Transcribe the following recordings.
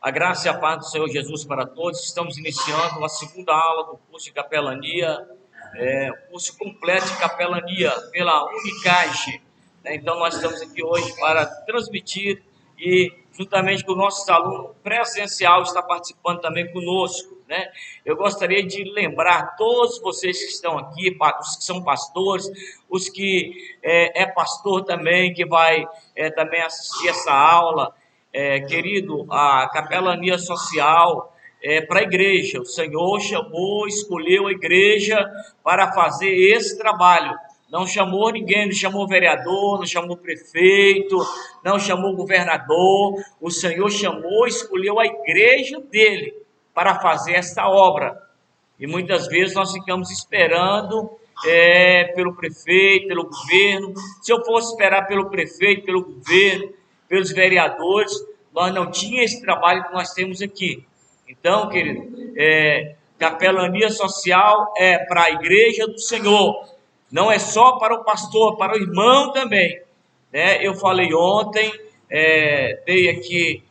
A graça e a paz do Senhor Jesus para todos. Estamos iniciando a segunda aula do curso de capelania, o curso completo de capelania pela Unicage. Então, nós estamos aqui hoje para transmitir e, juntamente com nossos alunos presencial, está participando também conosco. Eu gostaria de lembrar todos vocês que estão aqui, os que são pastores, os que é pastor também, que vai também assistir essa aula. Querido, a capelania social para a igreja. O Senhor chamou, escolheu a igreja para fazer esse trabalho. Não chamou ninguém, não chamou vereador, não chamou prefeito, não chamou governador. O Senhor chamou, escolheu a igreja dele para fazer esta obra. E muitas vezes nós ficamos esperando pelo prefeito, pelo governo. Se eu fosse esperar pelo prefeito, pelo governo, pelos vereadores, nós não tínhamos esse trabalho que nós temos aqui. Então, querido, capelania social é para a igreja do Senhor, não é só para o pastor, para o irmão também. Eu falei ontem, dei aqui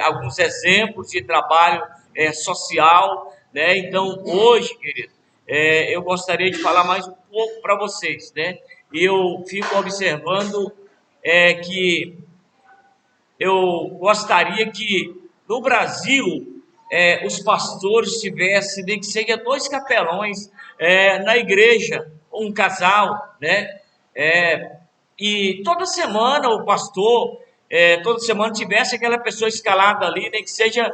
alguns exemplos de trabalho social, Então, hoje, querido, eu gostaria de falar mais um pouco para vocês, Eu fico observando que eu gostaria que no Brasil os pastores tivessem, nem que seja 2 capelões na igreja, um casal, E toda semana o pastor, toda semana tivesse aquela pessoa escalada ali, nem que seja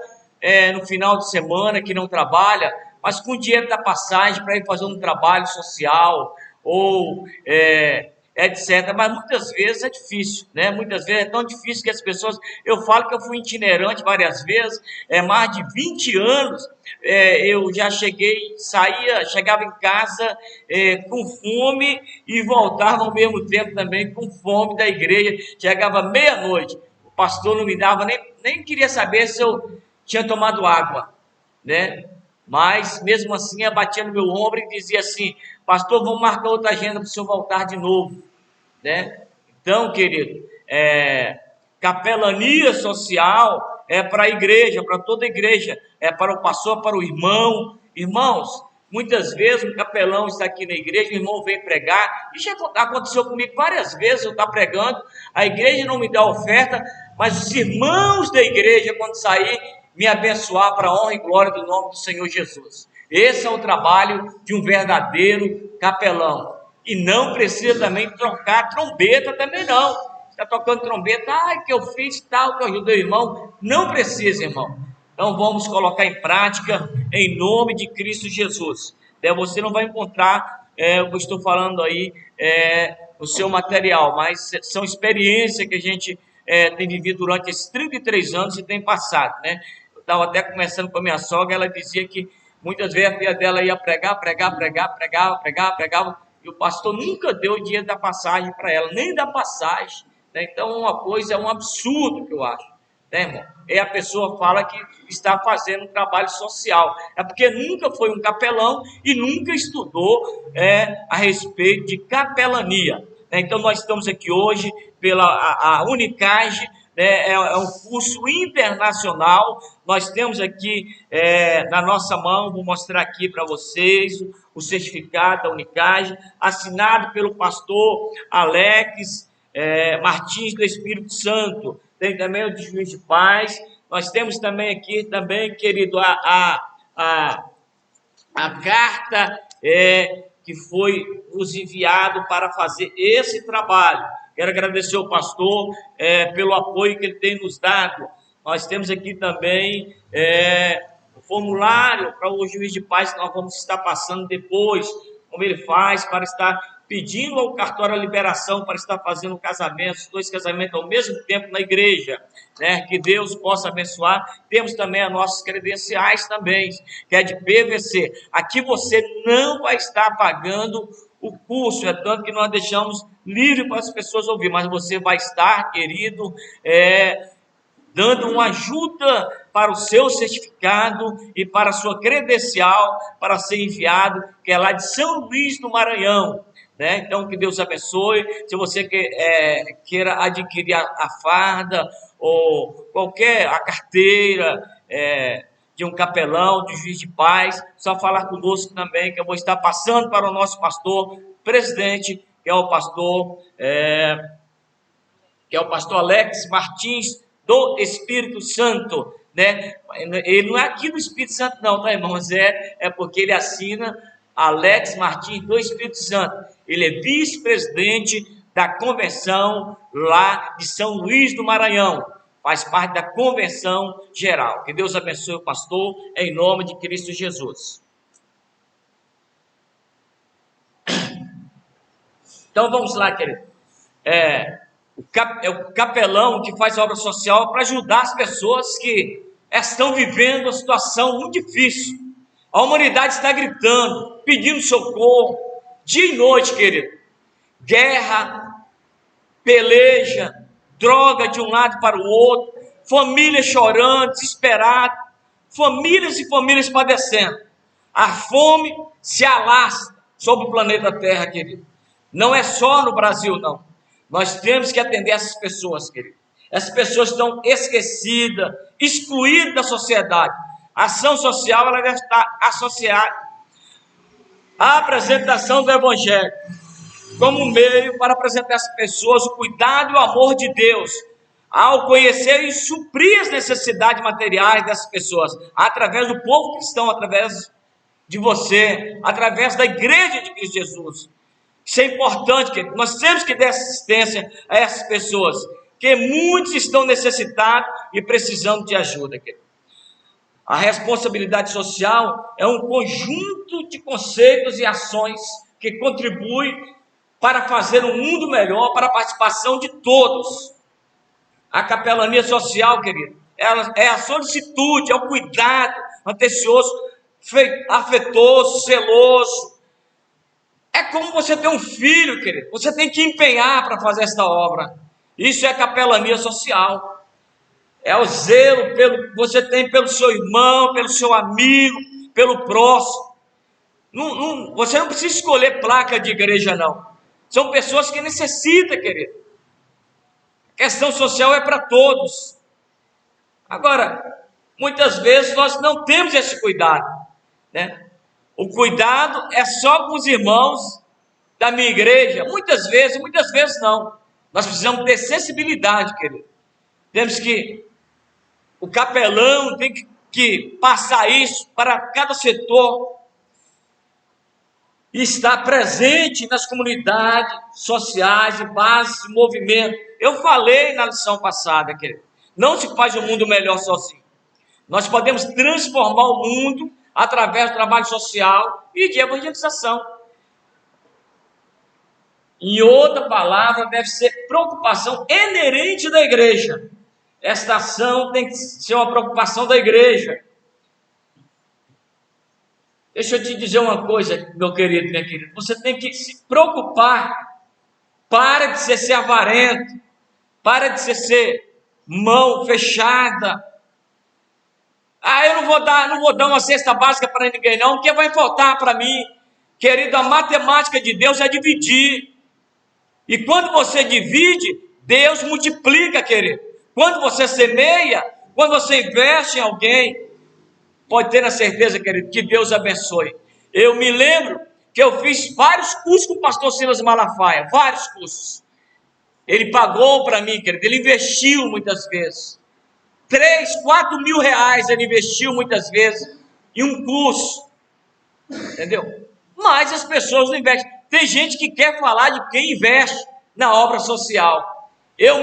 no final de semana, que não trabalha, mas com o dinheiro da passagem para ir fazer um trabalho social, ou etc. Mas muitas vezes é difícil, Muitas vezes é tão difícil que as pessoas... Eu falo que eu fui itinerante várias vezes, mais de 20 anos, eu já chegava em casa com fome e voltava ao mesmo tempo também com fome da igreja. Chegava meia-noite, o pastor não me dava, nem queria saber se eu tinha tomado água, Mas, mesmo assim, eu batia no meu ombro e dizia assim: pastor, vamos marcar outra agenda para o senhor voltar de novo, Então, querido, capelania social é para a igreja, para toda a igreja, é para o pastor, para o irmão. Irmãos, muitas vezes um capelão está aqui na igreja, o irmão vem pregar, isso já aconteceu comigo várias vezes. Eu estou pregando, a igreja não me dá oferta, mas os irmãos da igreja, quando sair, me abençoar para a honra e glória do nome do Senhor Jesus. Esse é o trabalho de um verdadeiro capelão. E não precisa também trocar trombeta também não. Está tocando trombeta, que eu fiz tal, que eu ajudei o irmão. Não precisa, irmão. Então vamos colocar em prática em nome de Cristo Jesus. Você não vai encontrar o que eu estou falando aí no seu material, mas são experiências que a gente tem vivido durante esses 33 anos e tem passado, Eu estava até conversando com a minha sogra, ela dizia que muitas vezes a filha dela ia pregava, e o pastor nunca deu o dinheiro da passagem para ela, nem da passagem, Então, uma coisa, é um absurdo que eu acho, irmão? A pessoa fala que está fazendo um trabalho social, é porque nunca foi um capelão e nunca estudou a respeito de capelania, Então, nós estamos aqui hoje pela a Unicage, é um curso internacional. Nós temos aqui na nossa mão, vou mostrar aqui para vocês, o certificado da Unicage, assinado pelo pastor Alex Martins do Espírito Santo. Tem também o de Juiz de Paz. Nós temos também aqui, querido, a carta que foi nos enviado para fazer esse trabalho. Quero agradecer ao pastor pelo apoio que ele tem nos dado. Nós temos aqui também o formulário para o juiz de paz, que nós vamos estar passando depois, como ele faz para estar pedindo ao cartório a liberação para estar fazendo casamentos, 2 casamentos ao mesmo tempo na igreja, Que Deus possa abençoar. Temos também as nossas credenciais também, que é de PVC. Aqui você não vai estar pagando o curso, tanto que nós deixamos livre para as pessoas ouvir, mas você vai estar, querido, dando uma ajuda para o seu certificado e para a sua credencial para ser enviado, que é lá de São Luís do Maranhão, Então, que Deus abençoe. Se você queira adquirir a farda ou qualquer, a carteira de um capelão, de juiz de paz, só falar conosco também, que eu vou estar passando para o nosso pastor presidente, que é o pastor Alex Martins, do Espírito Santo, né? Ele não é aqui do Espírito Santo não, tá, irmãos? É porque ele assina Alex Martins, do Espírito Santo. Ele é vice-presidente da convenção lá de São Luís do Maranhão. Faz parte da convenção geral. Que Deus abençoe o pastor, em nome de Cristo Jesus. Então vamos lá, querido. É o capelão que faz obra social para ajudar as pessoas que estão vivendo uma situação muito difícil. A humanidade está gritando, pedindo socorro, dia e noite, querido. Guerra, peleja, droga de um lado para o outro, família chorando, desesperada, famílias e famílias padecendo. A fome se alastra sobre o planeta Terra, querido. Não é só no Brasil, não. Nós temos que atender essas pessoas, querido. Essas pessoas estão esquecidas, excluídas da sociedade. A ação social ela deve estar associada à apresentação do Evangelho, como meio para apresentar às pessoas o cuidado e o amor de Deus, ao conhecer e suprir as necessidades materiais dessas pessoas, através do povo cristão, através de você, através da igreja de Cristo Jesus. Isso é importante, querido. Nós temos que dar assistência a essas pessoas, que muitos estão necessitados e precisando de ajuda, querido. A responsabilidade social é um conjunto de conceitos e ações que contribuem para fazer um mundo melhor, para a participação de todos. A capelania social, querido, ela é a solicitude, é o cuidado atencioso, afetoso, zeloso. É como você ter um filho, querido. Você tem que empenhar para fazer esta obra. Isso é capelania social. É o zelo que você tem pelo seu irmão, pelo seu amigo, pelo próximo. Você não precisa escolher placa de igreja, não. São pessoas que necessitam, querido. A questão social é para todos. Agora, muitas vezes nós não temos esse cuidado, né? O cuidado é só com os irmãos da minha igreja. Muitas vezes não. Nós precisamos ter sensibilidade, querido. Temos que, o capelão tem que passar isso para cada setor e estar presente nas comunidades sociais e bases de movimento. Eu falei na lição passada, querido, não se faz um mundo melhor sozinho. Nós podemos transformar o mundo através do trabalho social e de evangelização. Em outra palavra, deve ser preocupação inerente da igreja. Esta ação tem que ser uma preocupação da igreja. Deixa eu te dizer uma coisa, meu querido, minha querida. Você tem que se preocupar. Para de ser avarento. Para de ser mão fechada. Eu não vou dar uma cesta básica para ninguém não, porque vai faltar para mim. Querido, a matemática de Deus é dividir. E quando você divide, Deus multiplica, querido. Quando você semeia, quando você investe em alguém, pode ter a certeza, querido, que Deus abençoe. Eu me lembro que eu fiz vários cursos com o pastor Silas Malafaia, vários cursos. Ele pagou para mim, querido, ele investiu muitas vezes. 3, 4 mil reais ele investiu muitas vezes em um curso, entendeu? Mas as pessoas não investem. Tem gente que quer falar de quem investe na obra social.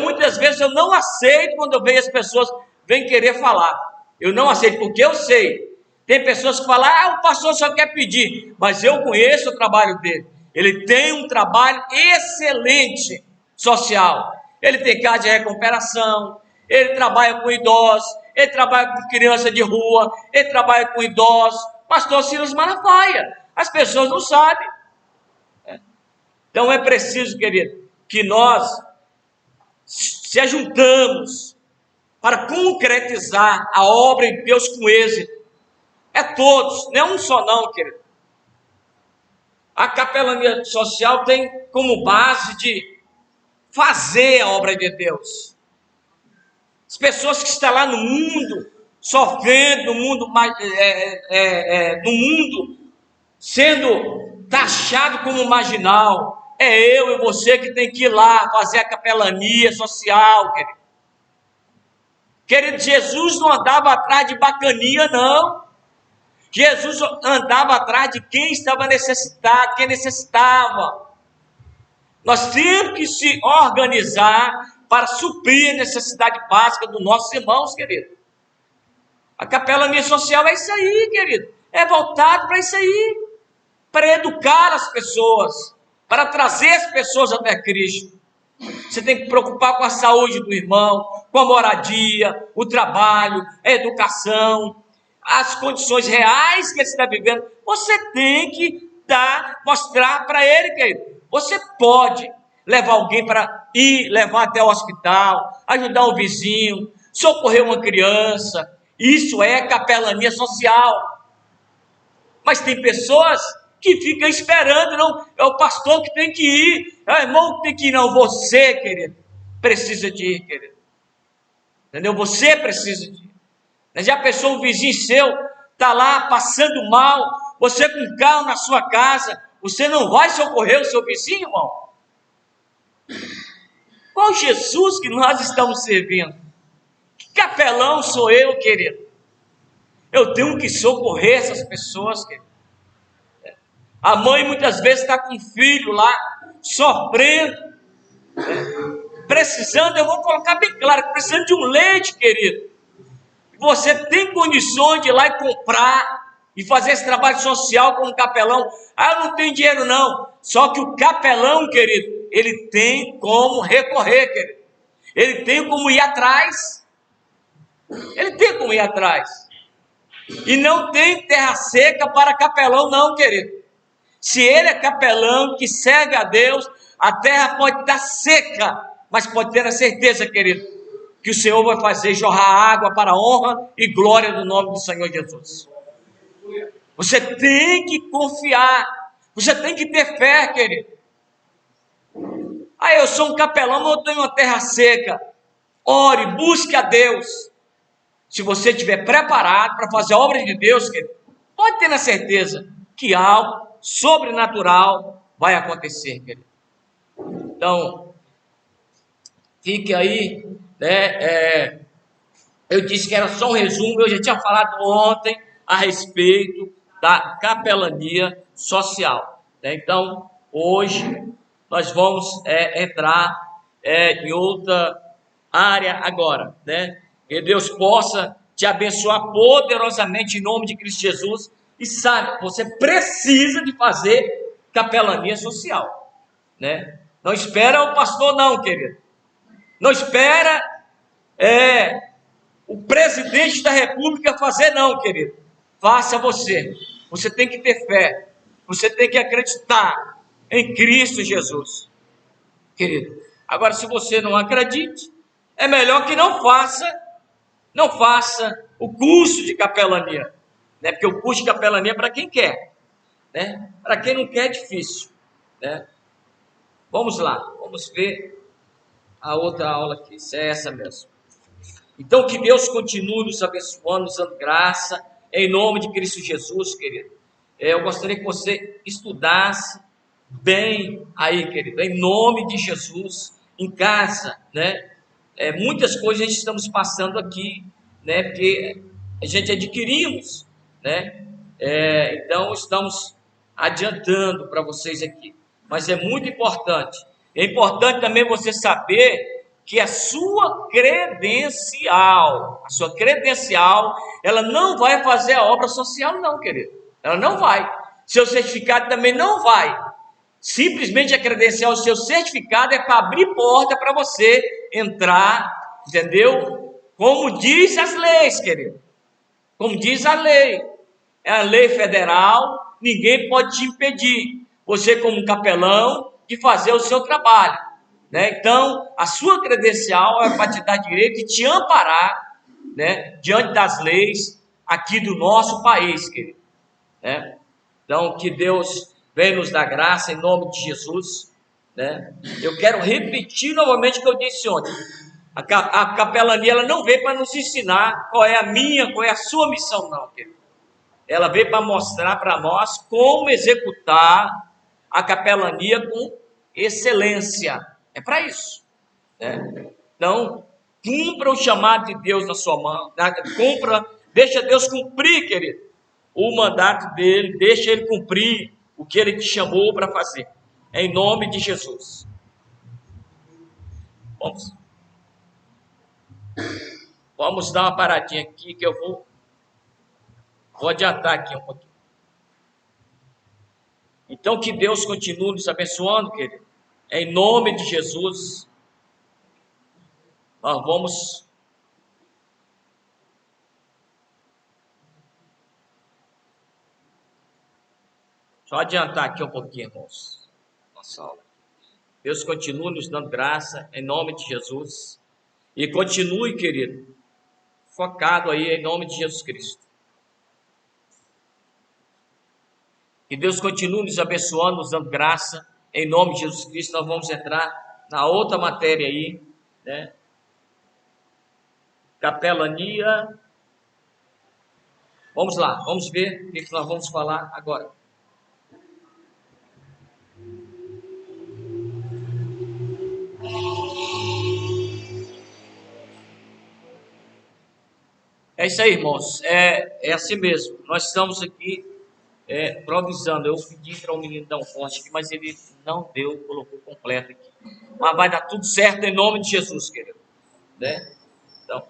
Muitas vezes eu não aceito quando eu vejo as pessoas vêm querer falar. Eu não aceito, porque eu sei. Tem pessoas que falam, o pastor só quer pedir, mas eu conheço o trabalho dele. Ele tem um trabalho excelente social. Ele tem casa de recuperação, ele trabalha com idosos, ele trabalha com criança de rua, ele trabalha com idosos. Pastor Silas Malafaia. As pessoas não sabem. Então é preciso, querido, que nós se ajuntamos para concretizar a obra de Deus com êxito. É todos, não é um só não, querido. A capelania social tem como base de fazer a obra de Deus. As pessoas que estão lá no mundo, sofrendo, no mundo sendo taxado como marginal. É eu e você que tem que ir lá fazer a capelania social, querido. Querido, Jesus não andava atrás de bacaninha, não. Jesus andava atrás de quem estava necessitado, quem necessitava. Nós temos que se organizar para suprir a necessidade básica dos nossos irmãos, querido. A capelania social é isso aí, querido. É voltado para isso aí. Para educar as pessoas. Para trazer as pessoas até Cristo. Você tem que preocupar com a saúde do irmão, com a moradia, o trabalho, a educação, as condições reais que ele está vivendo. Você tem que mostrar para ele, querido. Você pode levar alguém para levar até o hospital, ajudar um vizinho, socorrer uma criança. Isso é capelania social. Mas tem pessoas que ficam esperando, não, é o pastor que tem que ir, é o irmão que tem que ir, não, você, querido, precisa de ir, querido. Entendeu? Você precisa de ir. Já pensou, um vizinho seu está lá passando mal, você com um carro na sua casa, você não vai socorrer o seu vizinho, irmão? Qual Jesus que nós estamos servindo? Que capelão sou eu, querido? Eu tenho que socorrer essas pessoas, querido. A mãe muitas vezes está com o filho lá, sofrendo, precisando, eu vou colocar bem claro, precisando de um leite, querido. Você tem condições de ir lá e comprar, e fazer esse trabalho social como capelão. Ah, eu não tenho dinheiro não. Só que o capelão, querido, ele tem como recorrer, querido. Ele tem como ir atrás. Ele tem como ir atrás. E não tem terra seca para capelão não, querido. Se ele é capelão que serve a Deus, a terra pode estar seca, mas pode ter a certeza, querido, que o Senhor vai fazer jorrar água para a honra e glória do nome do Senhor Jesus. Você tem que confiar, você tem que ter fé, querido. Ah, eu sou um capelão, mas eu tenho uma terra seca. Ore, busque a Deus. Se você estiver preparado para fazer a obra de Deus, querido, pode ter a certeza que algo sobrenatural vai acontecer, querido. Então, fique aí, né? Eu disse que era só um resumo, eu já tinha falado ontem a respeito da capelania social, né? Então, hoje nós vamos entrar em outra área agora, né? Que Deus possa te abençoar poderosamente em nome de Cristo Jesus. E sabe, você precisa de fazer capelania social, né? Não espera o pastor não, querido. Não espera o presidente da república fazer não, querido. Faça você. Você tem que ter fé. Você tem que acreditar em Cristo Jesus, querido. Agora, se você não acredite, é melhor que não faça o curso de capelania. Né? Porque o curso de capelania é para quem quer, né? Para quem não quer é difícil, né? Vamos lá, vamos ver a outra aula aqui, se é essa mesmo. Então que Deus continue nos abençoando, nos dando graça, em nome de Cristo Jesus, querido. Eu gostaria que você estudasse bem aí, querido, em nome de Jesus, em casa, né? Muitas coisas a gente estamos passando aqui, né? Porque a gente adquirimos, né? Então estamos adiantando para vocês aqui, mas é muito importante. É importante também você saber que a sua credencial, ela não vai fazer a obra social, não, querido. Ela não vai. Seu certificado também não vai. Simplesmente a credencial, o seu certificado é para abrir porta para você entrar, entendeu? Como diz as leis, querido. Como diz a lei. É a lei federal, ninguém pode te impedir. Você, como capelão, de fazer o seu trabalho, né? Então, a sua credencial é para te dar direito e te amparar, né, diante das leis aqui do nosso país, querido, né? Então, que Deus venha nos dar graça em nome de Jesus, né? Eu quero repetir novamente o que eu disse ontem. A capelania, ela não veio para nos ensinar qual é a minha, qual é a sua missão, não, querido. Ela veio para mostrar para nós como executar a capelania com excelência. É para isso, né? Então, cumpra o chamado de Deus na sua mão, deixa Deus cumprir, querido, o mandato dele, deixa ele cumprir o que ele te chamou para fazer, em nome de Jesus. Vamos dar uma paradinha aqui, que eu vou adiantar aqui um pouquinho. Então, que Deus continue nos abençoando, querido, em nome de Jesus. Nós vamos só adiantar aqui um pouquinho, irmãos, nossa aula. Deus continue nos dando graça, em nome de Jesus. E continue, querido, focado aí em nome de Jesus Cristo. Que Deus continue nos abençoando, nos dando graça, em nome de Jesus Cristo. Nós vamos entrar na outra matéria aí, né? Capelania. Vamos lá, vamos ver o que nós vamos falar agora. É isso aí, irmãos. É assim mesmo. Nós estamos aqui improvisando. Eu pedi para o menino dar um corte aqui, mas ele não deu, colocou completo aqui. Mas vai dar tudo certo em nome de Jesus, querido. Né? Então,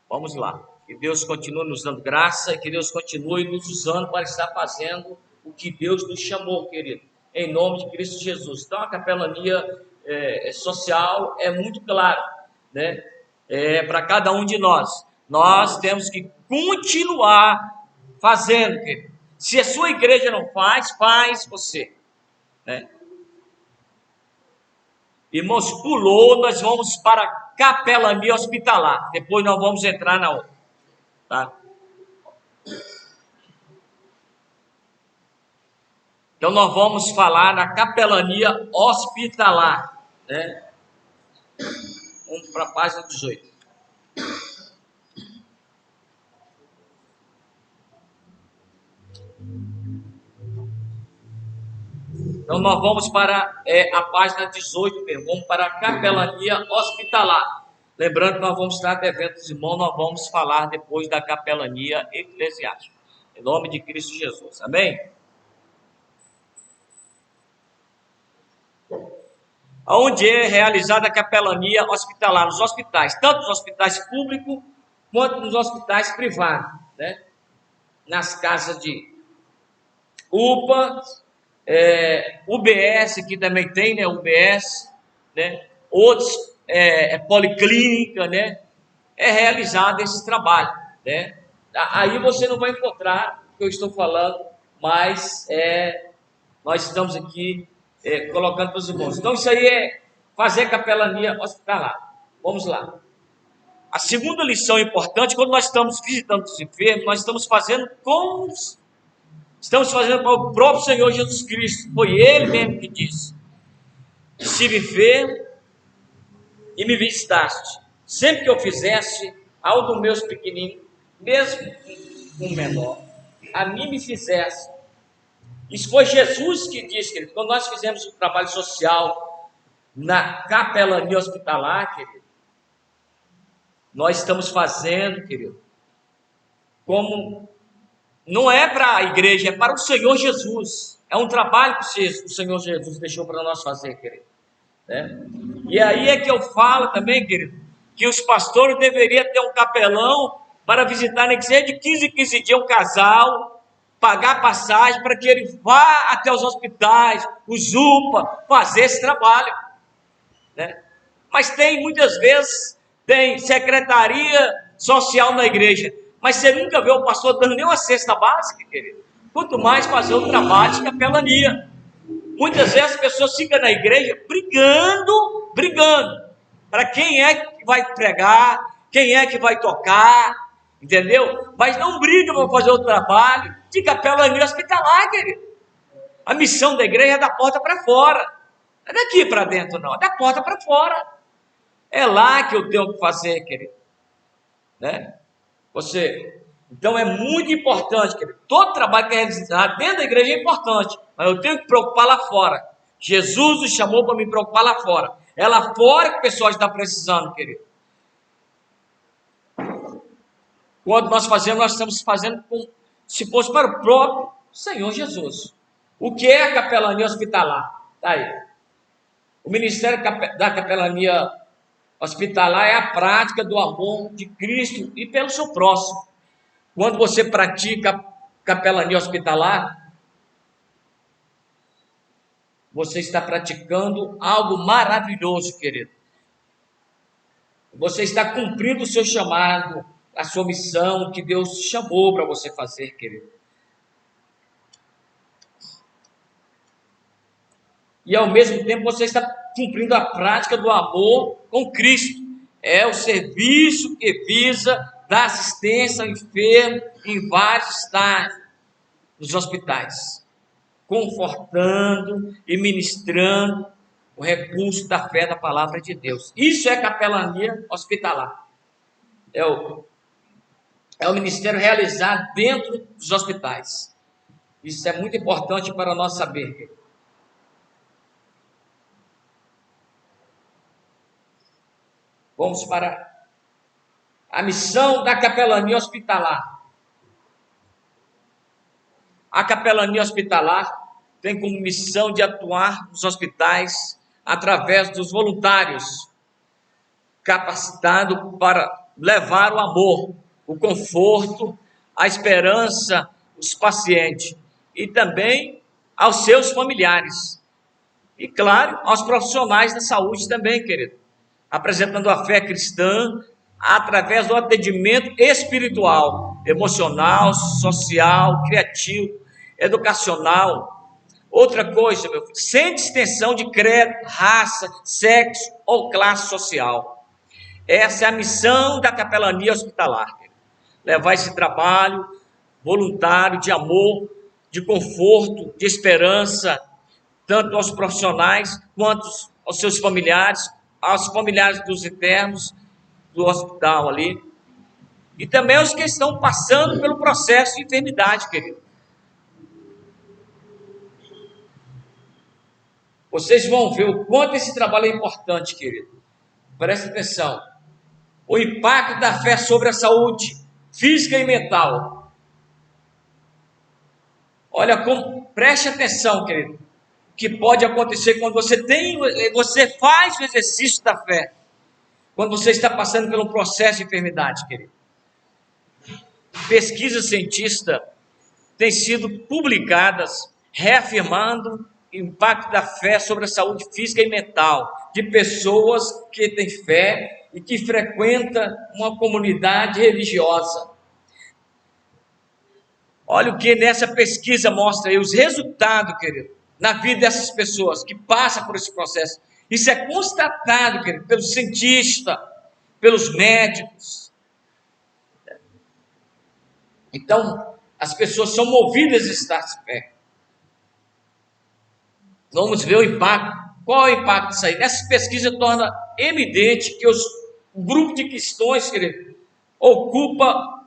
vamos lá. Que Deus continue nos dando graça e que Deus continue nos usando para estar fazendo o que Deus nos chamou, querido. Em nome de Cristo Jesus. Então, a capelania social é muito clara, né? Para cada um de nós. Nós temos que continuar fazendo, querido. Se a sua igreja não faz você, né? Irmãos, pulou, nós vamos para a capelania hospitalar. Depois nós vamos entrar na outra, tá? Então nós vamos falar na capelania hospitalar, né? Vamos para a página 18. Então nós vamos para a página 18 mesmo, vamos para a capelania hospitalar. Lembrando que nós vamos estar devendo os irmãos, nós vamos falar depois da capelania eclesiástica. Em nome de Cristo Jesus, amém? Onde é realizada a capelania hospitalar? Nos hospitais, tanto nos hospitais públicos quanto nos hospitais privados, né? Nas casas de UPA, UBS, que também tem, né? UBS, né? Outros, policlínica, né? É realizado esse trabalho, né? Aí você não vai encontrar o que eu estou falando, mas nós estamos aqui colocando para os irmãos. Então, isso aí é fazer capelania hospitalar. Vamos lá. A segunda lição importante, quando nós estamos visitando os enfermos, nós estamos fazendo para o próprio Senhor Jesus Cristo. Foi Ele mesmo que disse: se me ver e me visitaste, sempre que eu fizesse ao dos meus pequeninos, mesmo um menor, a mim me fizesse. Isso foi Jesus que disse, querido. Quando nós fizemos o trabalho social na capelania hospitalar, querido, nós estamos fazendo, querido, como não é para a igreja, é para o Senhor Jesus. É um trabalho que o Senhor Jesus deixou para nós fazer, querido, né? E aí é que eu falo também, querido, que os pastores deveriam ter um capelão para visitar, nem que seja de 15 em 15 dias, um casal, pagar passagem para que ele vá até os hospitais, os UPA, fazer esse trabalho, né? Mas muitas vezes, tem secretaria social na igreja, mas você nunca vê o pastor dando nem uma cesta básica, querido. Quanto mais fazer o trabalho de capelania. Muitas vezes as pessoas ficam na igreja brigando, para quem é que vai pregar, quem é que vai tocar, entendeu? Mas não brigam para fazer o trabalho de capelania hospitalar, querido. A missão da igreja é da porta para fora. Não é daqui para dentro, não, é da porta para fora. É lá que eu tenho que fazer, querido. Né? Então é muito importante, querido. Todo trabalho que é realizado dentro da igreja é importante, mas eu tenho que me preocupar lá fora. Jesus nos chamou para me preocupar lá fora. É lá fora que o pessoal está precisando, querido. Quando nós fazemos, nós estamos fazendo como se fosse para o próprio Senhor Jesus. O que é a capelania hospitalar? Está aí. O ministério da capelania hospitalar é a prática do amor de Cristo e pelo seu próximo. Quando você pratica capelania hospitalar, você está praticando algo maravilhoso, querido. Você está cumprindo o seu chamado, a sua missão que Deus chamou para você fazer, querido. E ao mesmo tempo você está cumprindo a prática do amor com Cristo. É o serviço que visa dar assistência ao enfermo em vários estágios dos hospitais, confortando e ministrando o recurso da fé da palavra de Deus. Isso é capelania hospitalar. É o ministério realizado dentro dos hospitais. Isso é muito importante para nós saber. Vamos para a missão da capelania hospitalar. A capelania hospitalar tem como missão de atuar nos hospitais através dos voluntários, capacitados para levar o amor, o conforto, a esperança aos pacientes e também aos seus familiares. E, claro, aos profissionais da saúde também, querido. Apresentando a fé cristã através do atendimento espiritual, emocional, social, criativo, educacional. Outra coisa, meu filho, sem distinção de credo, raça, sexo ou classe social. Essa é a missão da capelania hospitalar. Levar esse trabalho voluntário de amor, de conforto, de esperança, tanto aos profissionais quanto aos seus familiares, aos familiares dos internos do hospital ali, e também aos que estão passando pelo processo de enfermidade, querido. Vocês vão ver o quanto esse trabalho é importante, querido. Preste atenção. O impacto da fé sobre a saúde física e mental. Olha como, preste atenção, querido, que pode acontecer quando você faz o exercício da fé, quando você está passando por um processo de enfermidade, querido. Pesquisas cientistas têm sido publicadas reafirmando o impacto da fé sobre a saúde física e mental de pessoas que têm fé e que frequentam uma comunidade religiosa. Olha o que nessa pesquisa mostra aí, os resultados, querido, na vida dessas pessoas que passam por esse processo. Isso é constatado, querido, pelos cientistas, pelos médicos. Então, as pessoas são movidas a estar de fé. Vamos ver o impacto. Qual é o impacto disso aí? Nessa pesquisa torna evidente que o grupo de questões, querido, ocupa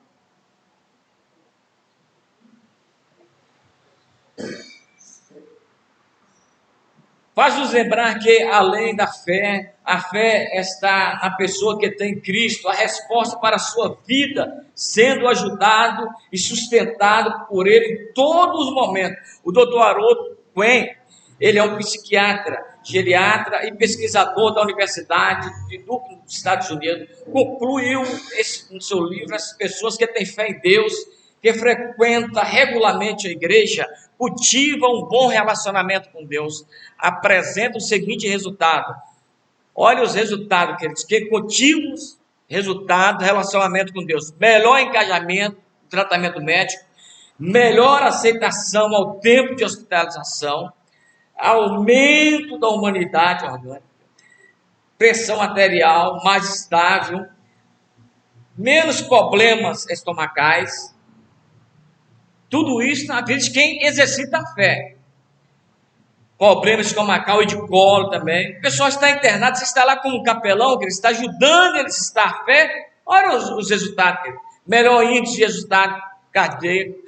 faz-nos lembrar que, além da fé, a fé está na pessoa que tem Cristo, a resposta para a sua vida, sendo ajudado e sustentado por Ele em todos os momentos. O Dr. Harold Quinn, ele é um psiquiatra, geriatra e pesquisador da Universidade de Duke, nos Estados Unidos. Concluiu no seu livro as pessoas que têm fé em Deus, que frequentam regularmente a igreja, cultivam um bom relacionamento com Deus, apresentam o seguinte resultado. Olha os resultados, queridos, que cultivam resultado, relacionamento com Deus. Melhor engajamento, tratamento médico, melhor aceitação ao tempo de hospitalização, aumento da humanidade orgânica, pressão arterial mais estável, menos problemas estomacais. Tudo isso na vida de quem exercita a fé. problemas estomacal e de colo também. O pessoal está internado, você está lá como capelão, que ele está ajudando eles a estar a fé. Olha os resultados, querido. Melhor índice de resultado cardíaco.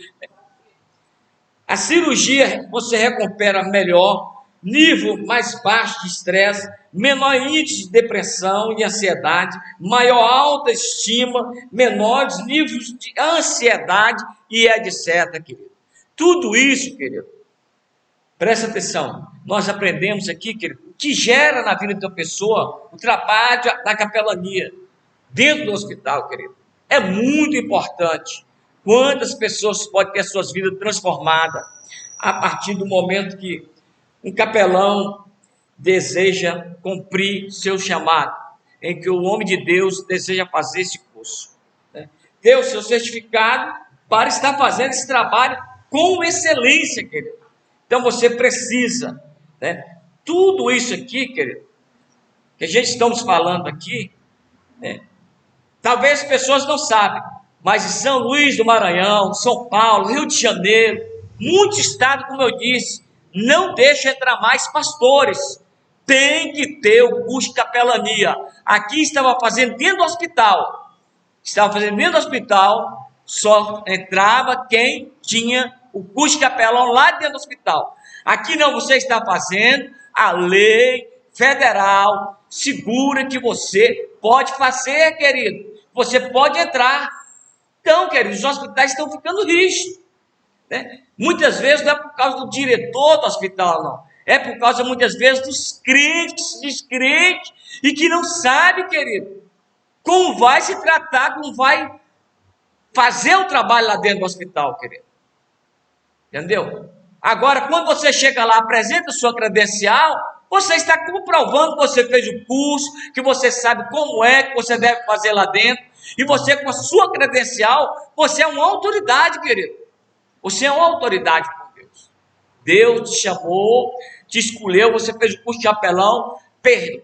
A cirurgia você recupera melhor, nível mais baixo de estresse, menor índice de depressão e ansiedade, maior autoestima, menores níveis de ansiedade e etc, querido. Tudo isso, querido, presta atenção, nós aprendemos aqui, querido, o que gera na vida da pessoa o trabalho da capelania dentro do hospital, querido. É muito importante. Quantas pessoas podem ter suas vidas transformadas a partir do momento que um capelão deseja cumprir seu chamado, em que o homem de Deus deseja fazer esse curso, né? Ter o seu certificado para estar fazendo esse trabalho com excelência, querido. Então você precisa, né? Tudo isso aqui, querido, que a gente estamos falando aqui, né? Talvez as pessoas não sabem, mas em São Luís do Maranhão, São Paulo, Rio de Janeiro, muitos estados, como eu disse, não deixa entrar mais pastores. Tem que ter o curso de capelania. Aqui estava fazendo dentro do hospital. Só entrava quem tinha o curso de capelão lá dentro do hospital. Aqui não, você está fazendo, a lei federal segura que você pode fazer, querido. Você pode entrar. Então, querido, os hospitais estão ficando rígidos, né? Muitas vezes não é por causa do diretor do hospital, não. É por causa, muitas vezes, dos crentes, descrentes, e que não sabe, querido, como vai se tratar, como vai fazer o trabalho lá dentro do hospital, querido. Entendeu? Agora, quando você chega lá, apresenta sua credencial, você está comprovando que você fez o curso, que você sabe como é que você deve fazer lá dentro, e você, com a sua credencial, você é uma autoridade, querido. Você é uma autoridade por Deus. Deus te chamou, te escolheu, você fez o curso de capelão,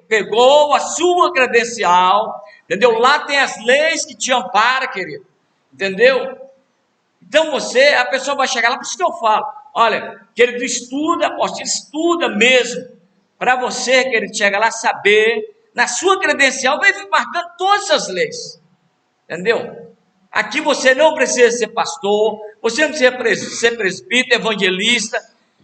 pegou a sua credencial, entendeu? Lá tem as leis que te amparam, querido. Entendeu? Então a pessoa vai chegar lá, por isso que eu falo, olha, querido, estuda, apóstolo, estuda mesmo, para você, querido, chegar lá, saber, na sua credencial, vai vir marcando todas as leis, entendeu? Aqui você não precisa ser pastor, você não precisa ser presbítero, evangelista,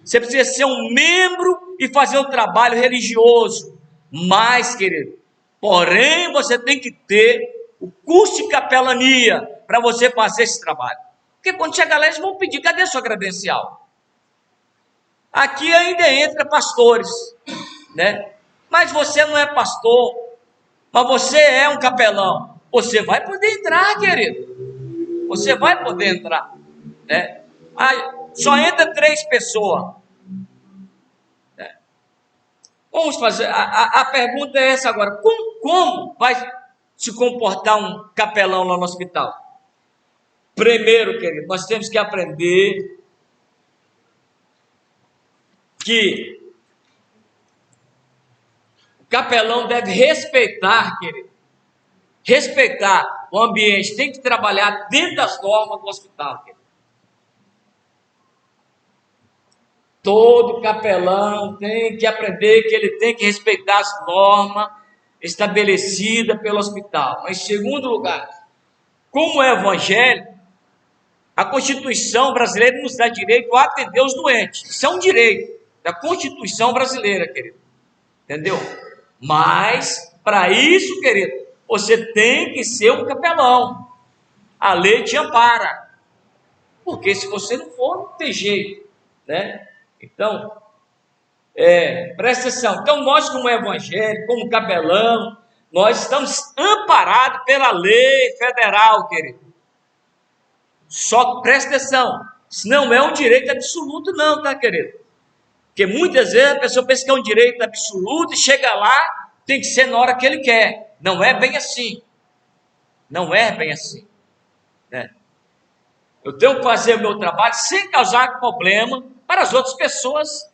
você precisa ser um membro e fazer um trabalho religioso, mas, querido, porém, você tem que ter o curso de capelania para você fazer esse trabalho. Porque quando chegar lá, eles vão pedir, cadê a sua credencial? Aqui ainda entra pastores, né? Mas você não é pastor, mas você é um capelão. Você vai poder entrar, querido. Você vai poder entrar, né? Só entra 3 pessoas. Né? Vamos fazer, a pergunta é essa agora, como vai se comportar um capelão lá no hospital? Primeiro, querido, nós temos que aprender que o capelão deve respeitar, querido, respeitar o ambiente, tem que trabalhar dentro das normas do hospital, querido. Todo capelão tem que aprender que ele tem que respeitar as normas estabelecidas pelo hospital. Mas, em segundo lugar, como é evangelho, a Constituição brasileira nos dá direito a atender os doentes. Isso é um direito da Constituição brasileira, querido. Entendeu? Mas, para isso, querido, você tem que ser um capelão. A lei te ampara. Porque se você não for, não tem jeito, né? Então, presta atenção. Então, nós como evangelho, como capelão, nós estamos amparados pela lei federal, querido. Só que presta atenção, isso não é um direito absoluto não, tá, querido? Porque muitas vezes a pessoa pensa que é um direito absoluto e chega lá, tem que ser na hora que ele quer. Não é bem assim. Não é bem assim, né? Eu tenho que fazer o meu trabalho sem causar problema para as outras pessoas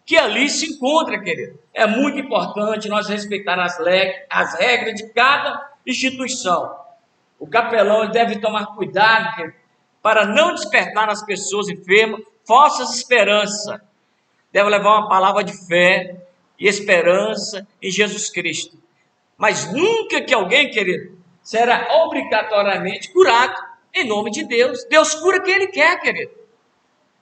que ali se encontram, querido. É muito importante nós respeitar as regras de cada instituição. O capelão deve tomar cuidado, querido, para não despertar nas pessoas enfermas falsas esperanças. deve levar uma palavra de fé e esperança em Jesus Cristo. Mas nunca que alguém, querido, será obrigatoriamente curado em nome de Deus. Deus cura quem Ele quer, querido.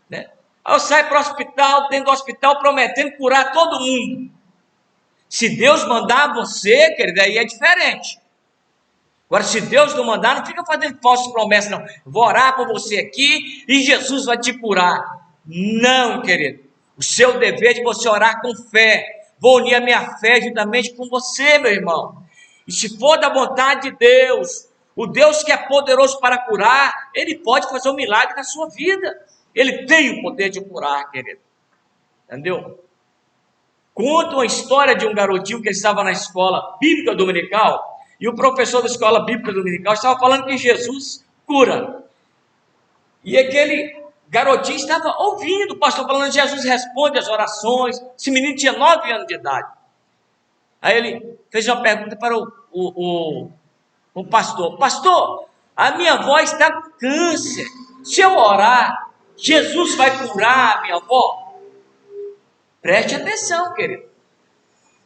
Né? Aí eu saio para o hospital, dentro do hospital, prometendo curar todo mundo. Se Deus mandar você, querido, aí é diferente. Agora, se Deus não mandar, não fica fazendo falsas promessas, não. Vou orar por você aqui e Jesus vai te curar. Não, querido. O seu dever é de você orar com fé. Vou unir a minha fé juntamente com você, meu irmão. E se for da vontade de Deus, o Deus que é poderoso para curar, Ele pode fazer um milagre na sua vida. Ele tem o poder de curar, querido. Entendeu? Conta uma história de um garotinho que estava na escola bíblica dominical, e o professor da escola bíblica dominical estava falando que Jesus cura. E aquele garotinho estava ouvindo o pastor falando que Jesus responde às orações. Esse menino tinha 9 anos de idade. Aí ele fez uma pergunta para o pastor. Pastor, a minha avó está com câncer. Se eu orar, Jesus vai curar a minha avó? Preste atenção, querido.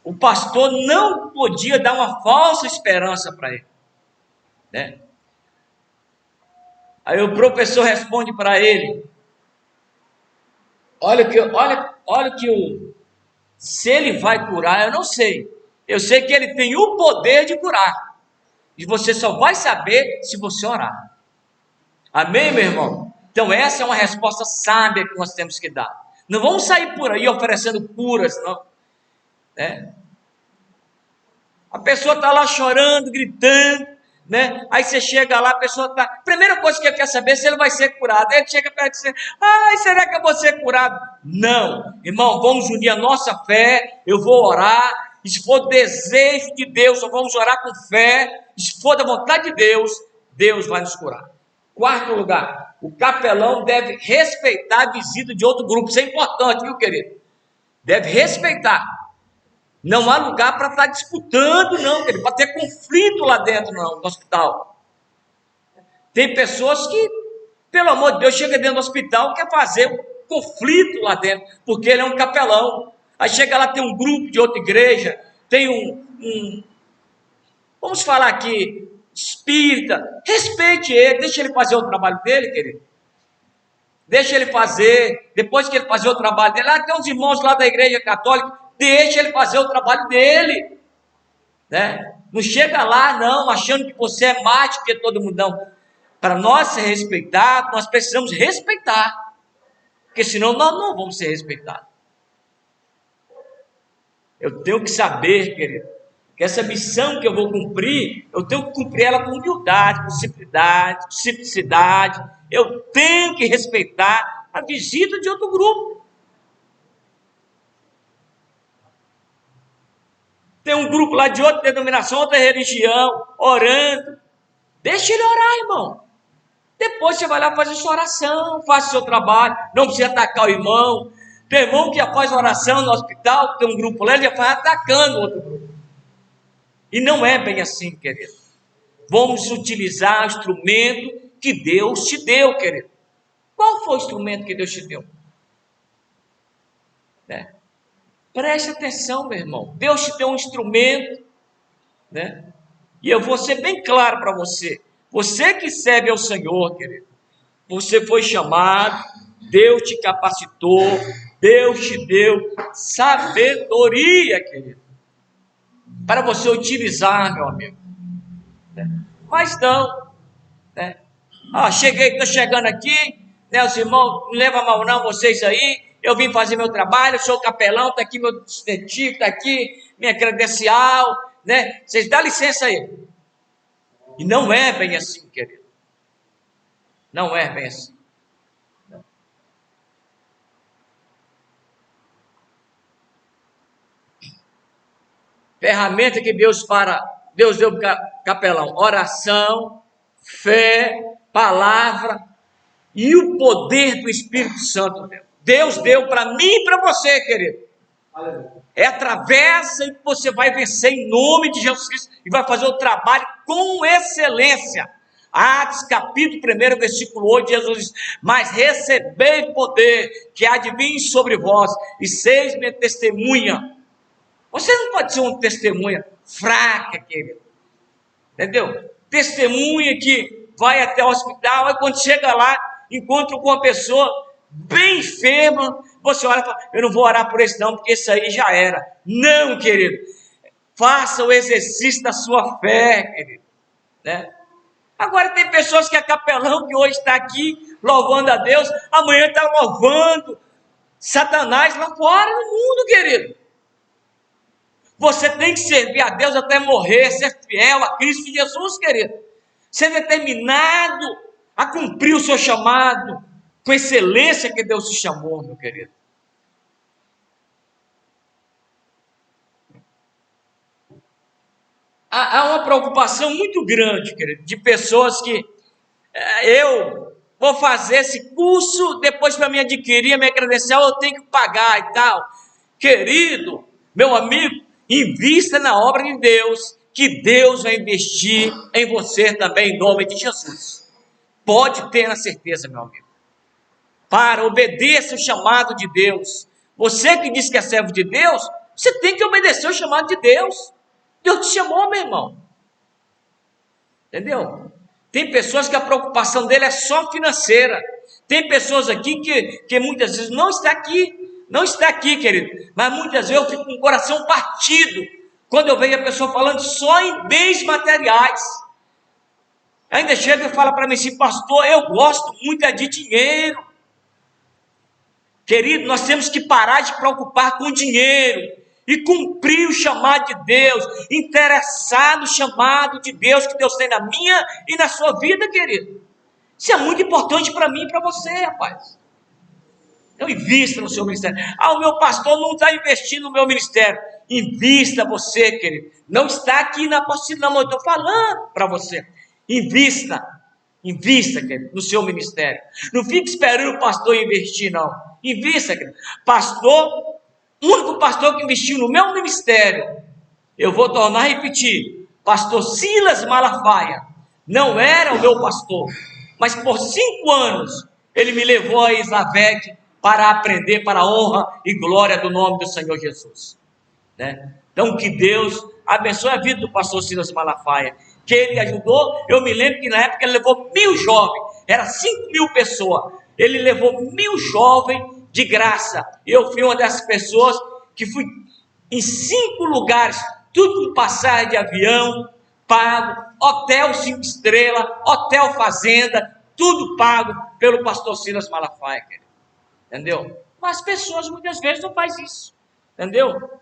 O pastor não podia dar uma falsa esperança para ele. Né? Aí o professor responde para ele: se ele vai curar, eu não sei. Eu sei que ele tem o poder de curar. E você só vai saber se você orar. Amém, meu irmão? Então essa é uma resposta sábia que nós temos que dar. Não vamos sair por aí oferecendo curas, não. Né? A pessoa está lá chorando, gritando, né? Aí você chega lá, a pessoa está... Primeira coisa que ele quer saber é se ele vai ser curado. Aí ele chega perto e diz: ai, será que eu vou ser curado? Não, irmão, vamos unir a nossa fé. Eu vou orar. E se for desejo de Deus, nós vamos orar com fé. E se for da vontade de Deus, Deus vai nos curar. Quarto lugar, o capelão deve respeitar a visita de outro grupo. Isso é importante, viu, querido? Deve respeitar. Não há lugar para estar disputando, não, querido, para ter conflito lá dentro, não, no hospital. Tem pessoas que, pelo amor de Deus, chega dentro do hospital e quer fazer um conflito lá dentro, porque ele é um capelão. Aí chega lá, tem um grupo de outra igreja, tem vamos falar aqui, espírita. Respeite ele, deixa ele fazer o trabalho dele, querido. Deixa ele fazer. Depois que ele fazer o trabalho dele, tem uns irmãos lá da igreja católica, deixa ele fazer o trabalho dele. Né? Não chega lá, não, achando que você é mais do que todo mundo, não. Para nós ser respeitados, nós precisamos respeitar. Porque senão nós não vamos ser respeitados. Eu tenho que saber, querido, que essa missão que eu vou cumprir, eu tenho que cumprir ela com humildade, com simplicidade. Eu tenho que respeitar a visita de outro grupo. Tem um grupo lá de outra denominação, outra religião, orando. Deixa ele orar, irmão. Depois você vai lá fazer sua oração, faça o seu trabalho. Não precisa atacar o irmão. Tem irmão que já faz oração no hospital, tem um grupo lá, ele já faz atacando o outro grupo. E não é bem assim, querido. Vamos utilizar o instrumento que Deus te deu, querido. Qual foi o instrumento que Deus te deu? Né? Preste atenção, meu irmão. Deus te deu um instrumento, né? E eu vou ser bem claro para você. Você que serve ao Senhor, querido, você foi chamado, Deus te capacitou, Deus te deu sabedoria, querido, para você utilizar, meu amigo. Mas não, né? Estou chegando aqui, né? Os irmãos, não leva mal não, vocês aí. Eu vim fazer meu trabalho, sou capelão, está aqui meu distintivo, está aqui minha credencial, né? Vocês dão licença aí. E não é bem assim, querido. Não é bem assim. Ferramenta que Deus deu capelão: oração, fé, palavra e o poder do Espírito Santo. Deus deu para mim e para você, querido. É através que você vai vencer em nome de Jesus Cristo e vai fazer o trabalho com excelência. Atos capítulo 1, versículo 8, Jesus diz: mas recebei poder, que há de vir sobre vós, e seis minha testemunha. Você não pode ser uma testemunha fraca, querido. Entendeu? Testemunha que vai até o hospital, e quando chega lá, encontra com uma pessoa bem enferma, você olha e fala: eu não vou orar por esse não, porque esse aí já era. Não, querido. Faça o exercício da sua fé, querido. Né? Agora tem pessoas que é capelão, que hoje está aqui louvando a Deus, amanhã está louvando Satanás lá fora no mundo, querido. Você tem que servir a Deus até morrer, ser fiel a Cristo Jesus, querido. Ser determinado a cumprir o seu chamado com excelência que Deus te chamou, meu querido. Há uma preocupação muito grande, querido, de pessoas que eu vou fazer esse curso, depois para me adquirir a minha credencial eu tenho que pagar e tal. Querido, meu amigo, invista na obra de Deus, que Deus vai investir em você também, em nome de Jesus. Pode ter a certeza, meu amigo. Obedeça o chamado de Deus. Você que diz que é servo de Deus, você tem que obedecer o chamado de Deus. Deus te chamou, meu irmão. Entendeu? Tem pessoas que a preocupação dele é só financeira. Tem pessoas aqui que muitas vezes não está aqui, querido. Mas muitas vezes eu fico com o coração partido quando eu vejo a pessoa falando só em bens materiais. Ainda chega e fala para mim assim: pastor, eu gosto muito de dinheiro. Querido, nós temos que parar de preocupar com dinheiro e cumprir o chamado de Deus, interessar no chamado de Deus que Deus tem na minha e na sua vida, querido. Isso é muito importante para mim e para você, rapaz. Então invista no seu ministério. O meu pastor não está investindo no meu ministério. Invista você, querido. Não está aqui na apostila, não, eu estou falando para você. Invista, querido, no seu ministério. Não fique esperando o pastor investir, não. Invista, querido. O único pastor que investiu no meu ministério, eu vou tornar a repetir, pastor Silas Malafaia, não era o meu pastor, mas por 5 anos, ele me levou a Islavec para aprender para a honra e glória do nome do Senhor Jesus. Né? Então que Deus abençoe a vida do pastor Silas Malafaia, que ele ajudou. Eu me lembro que na época ele levou 1.000 jovens, era 5.000 pessoas, ele levou 1.000 jovens de graça. Eu fui uma dessas pessoas que fui em 5 lugares, tudo com passagem de avião pago, hotel 5 estrelas, hotel fazenda, tudo pago pelo pastor Silas Malafaia, entendeu? Mas as pessoas muitas vezes não fazem isso, entendeu?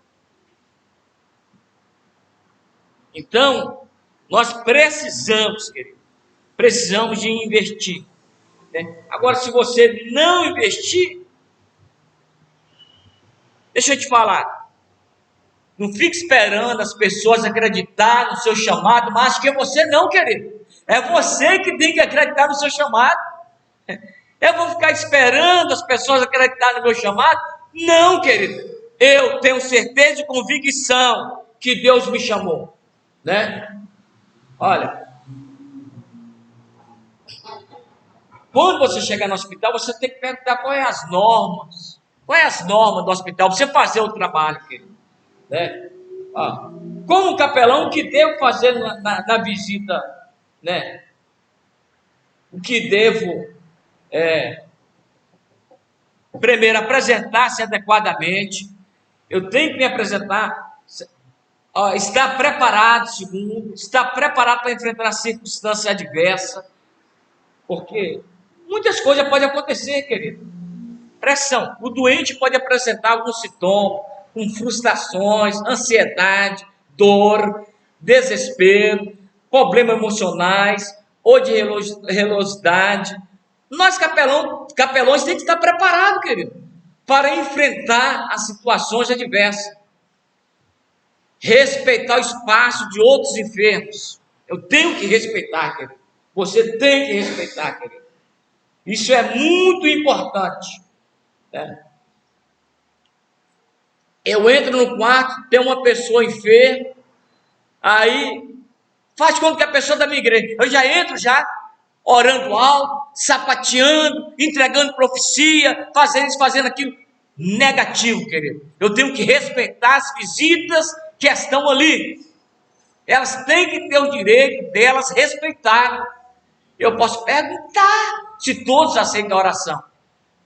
Então, nós precisamos, querido, precisamos de investir, né? Agora, se você não investir, deixa eu te falar, não fique esperando as pessoas acreditar no seu chamado, mas acho que é você não, querido. É você que tem que acreditar no seu chamado. Eu vou ficar esperando as pessoas acreditarem no meu chamado? Não, querido. Eu tenho certeza e convicção que Deus me chamou, né? Olha, quando você chegar no hospital, você tem que perguntar qual é as normas. Qual é as normas do hospital para você fazer o trabalho, querido? Né? Como capelão, o que devo fazer na visita, né? O que devo primeiro apresentar-se adequadamente. Eu tenho que me apresentar, estar preparado. Segundo, estar preparado para enfrentar a circunstância adversa, porque muitas coisas podem acontecer, querido. Pressão, o doente pode apresentar alguns sintomas, com frustrações, ansiedade, dor, desespero, problemas emocionais, ou de relosidade. Nós capelões temos que estar preparados, querido, para enfrentar as situações adversas. Respeitar o espaço de outros enfermos. Eu tenho que respeitar, querido. Você tem que respeitar, querido. Isso é muito importante, né? Eu entro no quarto, tem uma pessoa enferma, aí faz como que a pessoa da minha igreja. Eu já entro orando alto, sapateando, entregando profecia, fazendo isso, fazendo aquilo. Negativo, querido. Eu tenho que respeitar as visitas que estão ali. Elas têm que ter o direito delas respeitarem. Eu posso perguntar se todos aceitam a oração.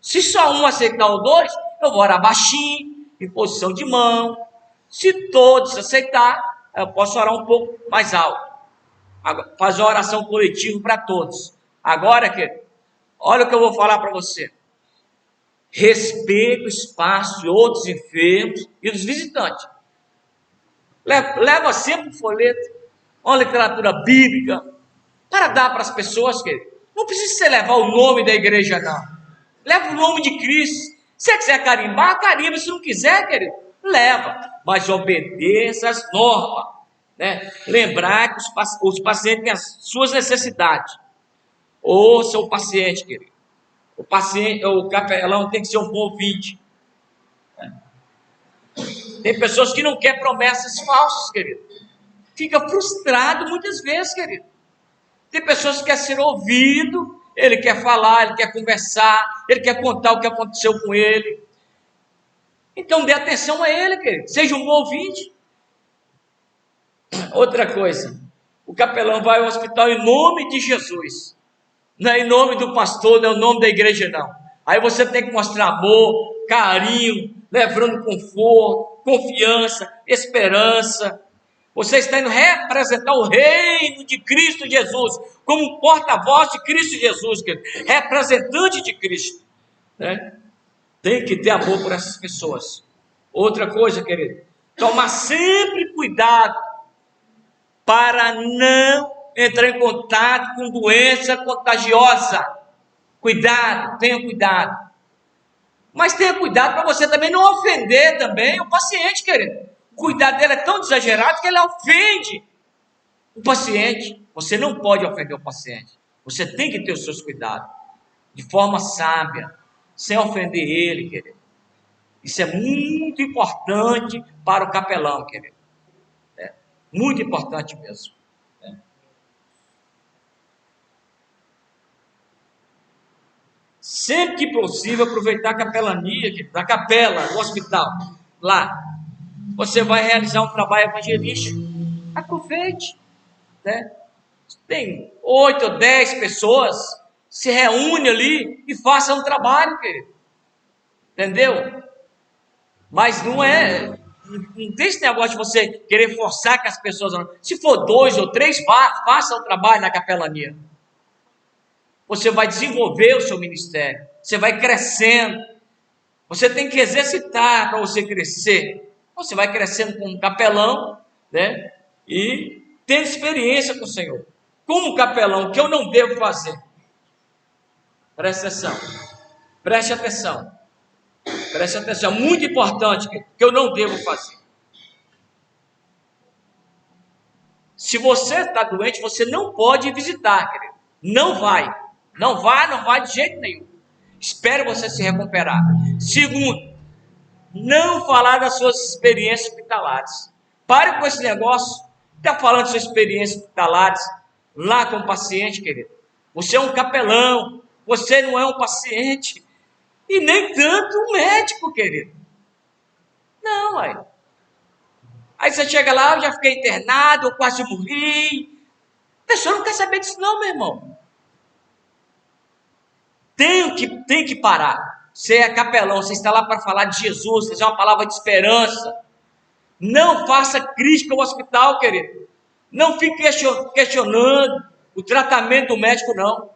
Se só um aceitar ou dois, eu vou orar baixinho, em posição de mão. Se todos aceitar, eu posso orar um pouco mais alto. Fazer uma oração coletiva para todos. Agora, querido, olha o que eu vou falar para você. Respeite o espaço de outros enfermos e dos visitantes. Leva sempre um folheto, uma literatura bíblica, para dar para as pessoas, querido. Não precisa você levar o nome da igreja, não. Leva o nome de Cristo. Se você quiser carimbar, carimba. Se não quiser, querido, leva. Mas obedeça as normas. Né? Lembrar que os pacientes têm as suas necessidades. Ouça o paciente, querido. O capelão tem que ser um bom ouvinte. Tem pessoas que não querem promessas falsas, querido. Fica frustrado muitas vezes, querido. Tem pessoas que querem ser ouvido, ele quer falar, ele quer conversar, ele quer contar o que aconteceu com ele. Então dê atenção a ele, querido. Seja um bom ouvinte. Outra coisa, o capelão vai ao hospital em nome de Jesus. Não é em nome do pastor, não é o nome da igreja, não. Aí você tem que mostrar amor, carinho, levando conforto, confiança, esperança. Você está indo representar o reino de Cristo Jesus, como porta-voz de Cristo Jesus, querido, representante de Cristo. Né? Tem que ter amor por essas pessoas. Outra coisa, querido, tomar sempre cuidado para não entrar em contato com doença contagiosa. Cuidado, tenha cuidado. Mas tenha cuidado para você também não ofender também o paciente, querido. O cuidado dele é tão exagerado que ele ofende o paciente. Você não pode ofender o paciente. Você tem que ter os seus cuidados. De forma sábia. Sem ofender ele, querido. Isso é muito importante para o capelão, querido. É muito importante mesmo. Sempre que possível, aproveitar a capelania, da capela, do hospital, lá. Você vai realizar um trabalho evangelístico. Aproveite. Né? Tem 8 ou 10 pessoas, se reúne ali e faça um trabalho, querido. Entendeu? Mas não tem esse negócio de você querer forçar que as pessoas... Se for 2 ou 3, faça o trabalho na capelania. Você vai desenvolver o seu ministério. Você vai crescendo. Você tem que exercitar para você crescer. Você vai crescendo como capelão, né? E tendo experiência com o Senhor. Como capelão, o que eu não devo fazer? Preste atenção. Preste atenção. Preste atenção. Muito importante que eu não devo fazer. Se você está doente, você não pode visitar, querido. Não vai. Não vai de jeito nenhum. Espere você se recuperar. Segundo, não falar das suas experiências hospitalares. Pare com esse negócio. Está falando das suas experiências hospitalares lá com o paciente, querido. Você é um capelão. Você não é um paciente. E nem tanto um médico, querido. Não, aí. Aí você chega lá, eu já fiquei internado, eu quase morri. A pessoa não quer saber disso não, meu irmão. Tem que parar. Você é capelão, você está lá para falar de Jesus, trazer uma palavra de esperança. Não faça crítica ao hospital, querido. Não fique questionando o tratamento do médico, não.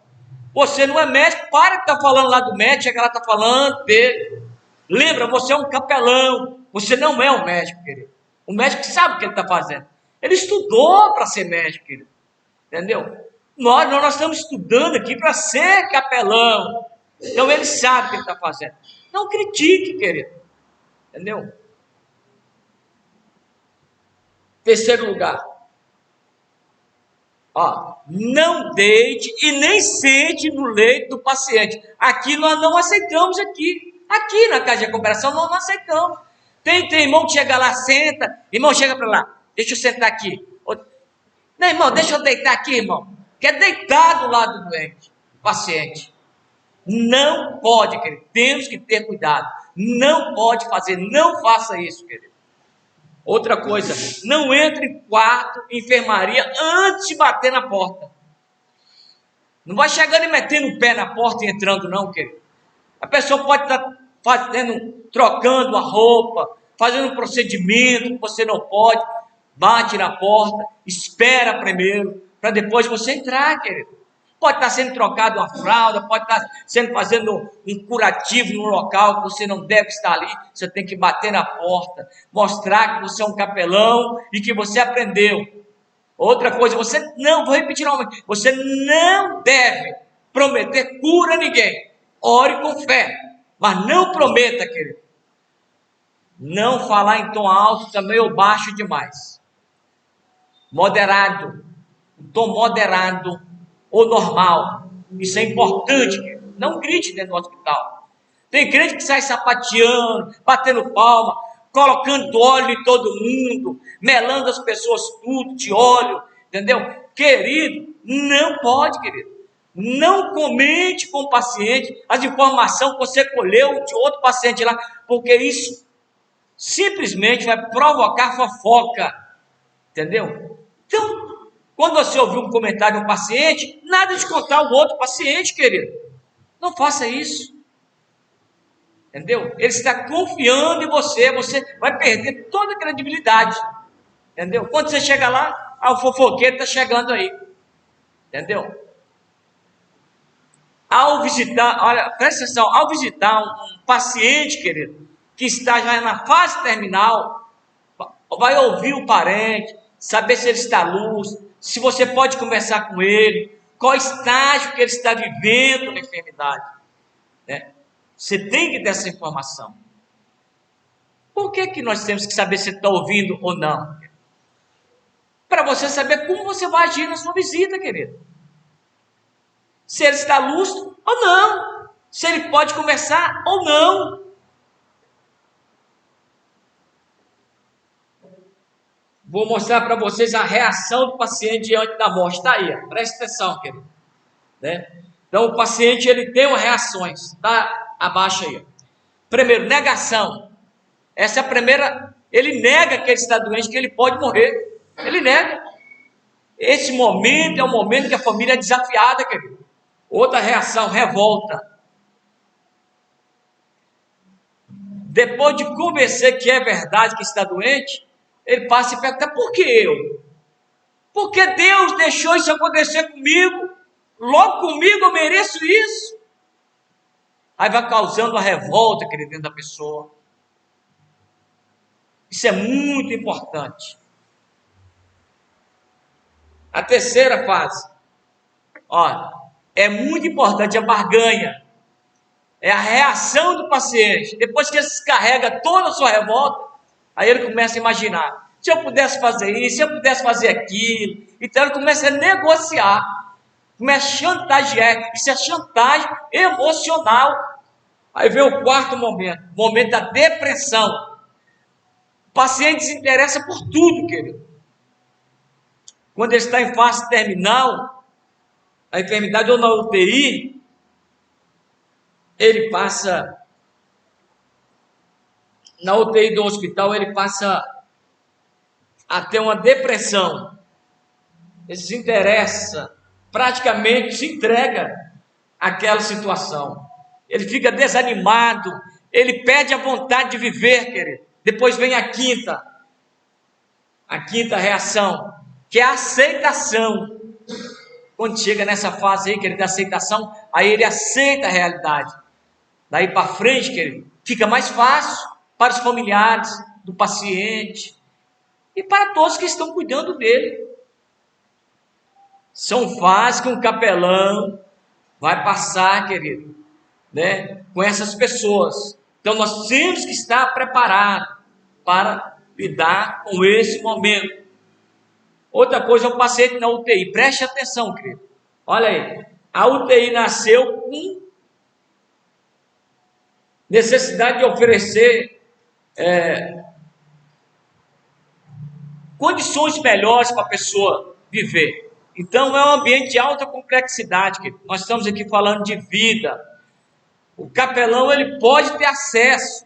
Você não é médico, para de estar falando lá do médico, é que ela está falando dele. Lembra, você é um capelão, você não é um médico, querido. O médico sabe o que ele está fazendo. Ele estudou para ser médico, querido. Entendeu? Nós estamos estudando aqui para ser capelão. Então ele sabe o que ele está fazendo. Não critique, querido. Entendeu? Terceiro lugar. Não deite e nem sente no leito do paciente. Aqui nós não aceitamos aqui. Aqui na casa de recuperação nós não aceitamos. Tem irmão que chega lá, senta. Irmão, chega para lá. Deixa eu sentar aqui. Não, irmão, deixa eu deitar aqui, irmão. que é deitado do lado do doente, paciente. Não pode, querido. Temos que ter cuidado. Não pode fazer, não faça isso, querido. Outra coisa, não entre em quarto, enfermaria, antes de bater na porta. Não vai chegando e metendo o pé na porta e entrando, não, querido. A pessoa pode estar trocando a roupa, fazendo um procedimento que você não pode. Bate na porta, espera primeiro, para depois você entrar, querido. Pode estar sendo trocado uma fralda, pode estar fazendo um curativo no local que você não deve estar ali. Você tem que bater na porta, mostrar que você é um capelão e que você aprendeu. Outra coisa, vou repetir novamente, você não deve prometer cura a ninguém. Ore com fé, mas não prometa, querido. Não falar em tom alto também ou baixo demais. Moderado, um tom moderado ou normal. Isso é importante, querido. Não grite dentro do hospital. Tem crente que sai sapateando, batendo palma, colocando óleo em todo mundo, melando as pessoas tudo de óleo, entendeu? Querido, não pode, querido. Não comente com o paciente as informações que você colheu de outro paciente lá, porque isso simplesmente vai provocar fofoca, entendeu? Então, quando você ouvir um comentário de um paciente, nada de contar o outro paciente, querido. Não faça isso. Entendeu? Ele está confiando em você, você vai perder toda a credibilidade. Entendeu? Quando você chega lá, o fofoqueiro está chegando aí. Entendeu? Ao visitar, olha, presta atenção, ao visitar um paciente, querido, que está já na fase terminal, vai ouvir o parente, saber se ele está lúcido, se você pode conversar com ele, qual estágio que ele está vivendo na enfermidade, né? Você tem que ter essa informação. Por que nós temos que saber se está ouvindo ou não? Para você saber como você vai agir na sua visita, querido. Se ele está lúcido ou não. Se ele pode conversar ou não. Vou mostrar para vocês a reação do paciente diante da morte. Está aí, preste atenção, querido. Né? Então, o paciente ele tem umas reações. Está abaixo aí. Primeiro, negação. Essa é a primeira. Ele nega que ele está doente, que ele pode morrer. Ele nega. Esse momento é o momento que a família é desafiada, querido. Outra reação, revolta. Depois de convencer que é verdade que está doente, ele passa e pergunta, por que eu? Porque Deus deixou isso acontecer comigo? Logo comigo eu mereço isso? Aí vai causando a revolta, querido, dentro da pessoa. Isso é muito importante. A terceira fase, olha, é muito importante a barganha. É a reação do paciente. Depois que ele descarrega toda a sua revolta, aí ele começa a imaginar. Se eu pudesse fazer isso, se eu pudesse fazer aquilo. Então ele começa a negociar. Começa a chantagear. Isso é chantagem emocional. Aí vem o quarto momento. O momento da depressão. O paciente se interessa por tudo, querido. Quando ele está em fase terminal, a enfermidade ou na UTI, ele passa, na UTI do hospital, ele passa a ter uma depressão. Ele se interessa, praticamente se entrega àquela situação. Ele fica desanimado, ele perde a vontade de viver, querido. Depois vem a quinta reação, que é a aceitação. Quando chega nessa fase aí, querido, da aceitação, aí ele aceita a realidade. Daí para frente, querido, fica mais fácil para os familiares do paciente e para todos que estão cuidando dele. São fases que um capelão vai passar, querido, né, com essas pessoas. Então nós temos que estar preparados para lidar com esse momento. Outra coisa é o paciente na UTI. Preste atenção, querido. Olha aí. A UTI nasceu com necessidade de oferecer condições melhores para a pessoa viver. Então é um ambiente de alta complexidade, querido. Nós estamos aqui falando de vida. O capelão, ele pode ter acesso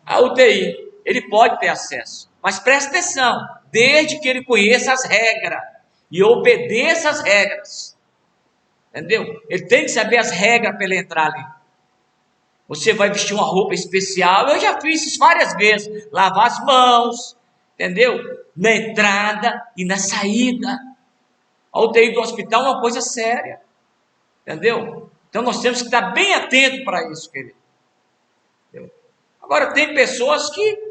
à UTI, ele pode ter acesso, mas preste atenção, desde que ele conheça as regras e obedeça as regras, entendeu? Ele tem que saber as regras para ele entrar ali. Você vai vestir uma roupa especial, eu já fiz isso várias vezes, lavar as mãos, entendeu? Na entrada e na saída. A UTI do hospital é uma coisa séria, entendeu? Então nós temos que estar bem atentos para isso, querido. Entendeu? Agora tem pessoas que,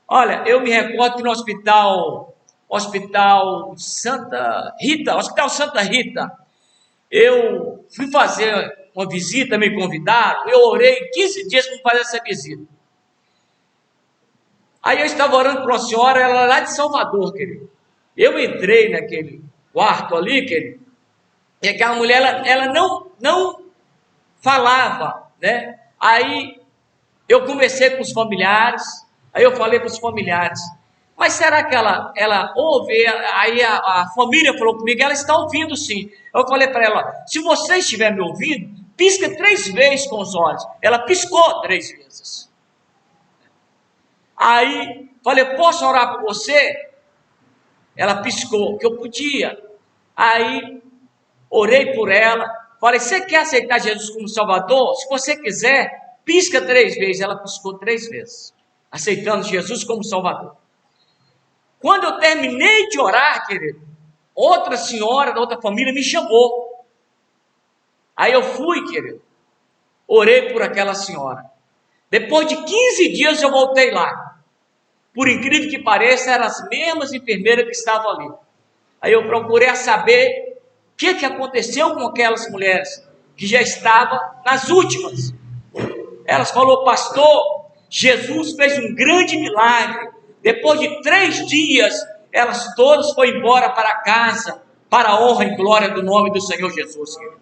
olha, eu me recordo que no hospital Santa Rita, eu fui fazer uma visita, me convidaram, eu orei 15 dias para fazer essa visita. Aí eu estava orando para uma senhora, ela era lá de Salvador, querido. Eu entrei naquele quarto ali, querido, e aquela mulher, ela não falava, né? Aí eu conversei com os familiares, aí eu falei para os familiares, mas será que ela ouve? Aí a família falou comigo, ela está ouvindo sim. Eu falei para ela, se você estiver me ouvindo, pisca 3 vezes com os olhos. Ela piscou 3 vezes. Aí falei, posso orar por você? Ela piscou, que eu podia. Aí orei por ela, falei, você quer aceitar Jesus como Salvador? Se você quiser, pisca 3 vezes. Ela piscou 3 vezes, aceitando Jesus como Salvador. Quando eu terminei de orar, querido, outra senhora da outra família me chamou. Aí eu fui, querido, orei por aquela senhora. Depois de 15 dias eu voltei lá. Por incrível que pareça, eram as mesmas enfermeiras que estavam ali. Aí eu procurei saber o que aconteceu com aquelas mulheres que já estavam nas últimas. Elas falaram, pastor, Jesus fez um grande milagre. Depois de 3 dias, elas todas foram embora para casa, para a honra e glória do nome do Senhor Jesus. Querido.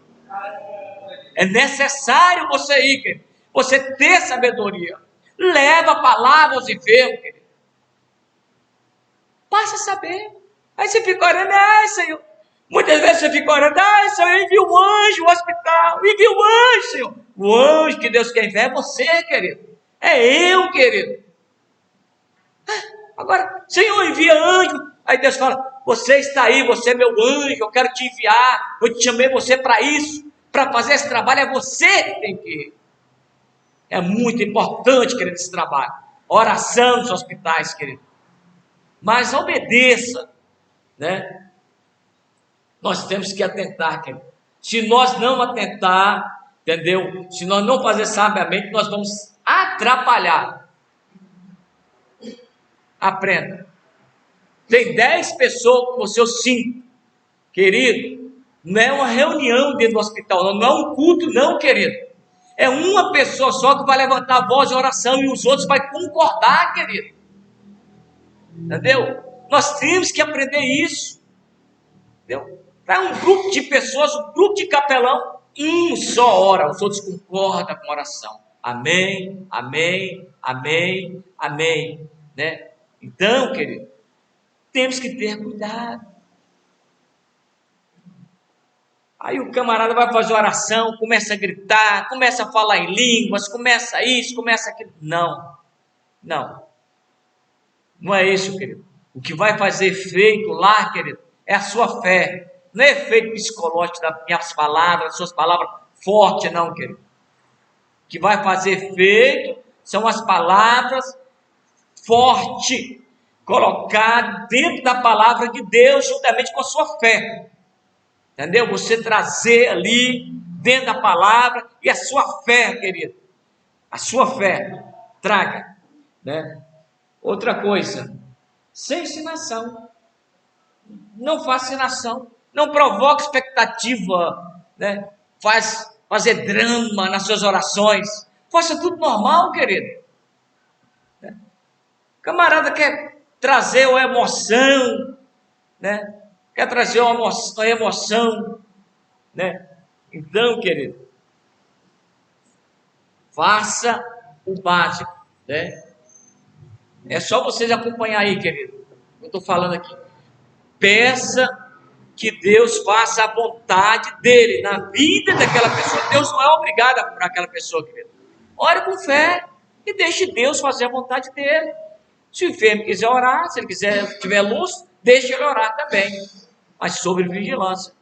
É necessário você ir, querido, você ter sabedoria. Leva a palavra aos enfermos, querido. Passa a saber. Aí você fica orando, Senhor. Muitas vezes você fica orando, Senhor, envia um anjo no hospital, envia um anjo, Senhor. O anjo que Deus quer enviar é você, querido. É eu, querido. Agora, Senhor, envia anjo. Aí Deus fala, você está aí, você é meu anjo, eu quero te enviar, eu te chamei você para isso, para fazer esse trabalho, é você que tem que ir. É muito importante, querido, esse trabalho. Oração nos hospitais, querido. Mas obedeça, né? Nós temos que atentar, querido. Se nós não atentar, entendeu? Se nós não fazer sabiamente, nós vamos atrapalhar. Aprenda. Tem 10 pessoas com você, 5. Querido, não é uma reunião dentro do hospital, não é um culto, não, querido. É uma pessoa só que vai levantar a voz de oração e os outros vão concordar, querido. Entendeu? Nós temos que aprender isso. Entendeu? Para um grupo de pessoas, um grupo de capelão, um só ora, os outros concordam com a oração. Amém, amém, amém, amém. Né? Então, querido, temos que ter cuidado. Aí o camarada vai fazer oração, começa a gritar, começa a falar em línguas, começa isso, começa aquilo. Não, não. Não é isso, querido. O que vai fazer efeito lá, querido, é a sua fé. Não é efeito psicológico das minhas palavras, das suas palavras fortes, não, querido. O que vai fazer efeito são as palavras fortes, colocadas dentro da palavra de Deus, juntamente com a sua fé. Entendeu? Você trazer ali, dentro da palavra, e a sua fé, querido. A sua fé, traga. Né? Outra coisa, sem ensinação. Não faça ensinação. Não provoque expectativa, né? Fazer drama nas suas orações. Faça tudo normal, querido. Né? Camarada quer trazer uma emoção, né? Quer trazer uma emoção, né? Então, querido, faça o básico, né? É só vocês acompanhar aí, querido. Eu estou falando aqui. peça que Deus faça a vontade dele na vida daquela pessoa. Deus não é obrigado por aquela pessoa, querido. Ore com fé e deixe Deus fazer a vontade dele. Se o enfermo quiser orar, se ele tiver luz, deixe ele orar também, mas sobre vigilância.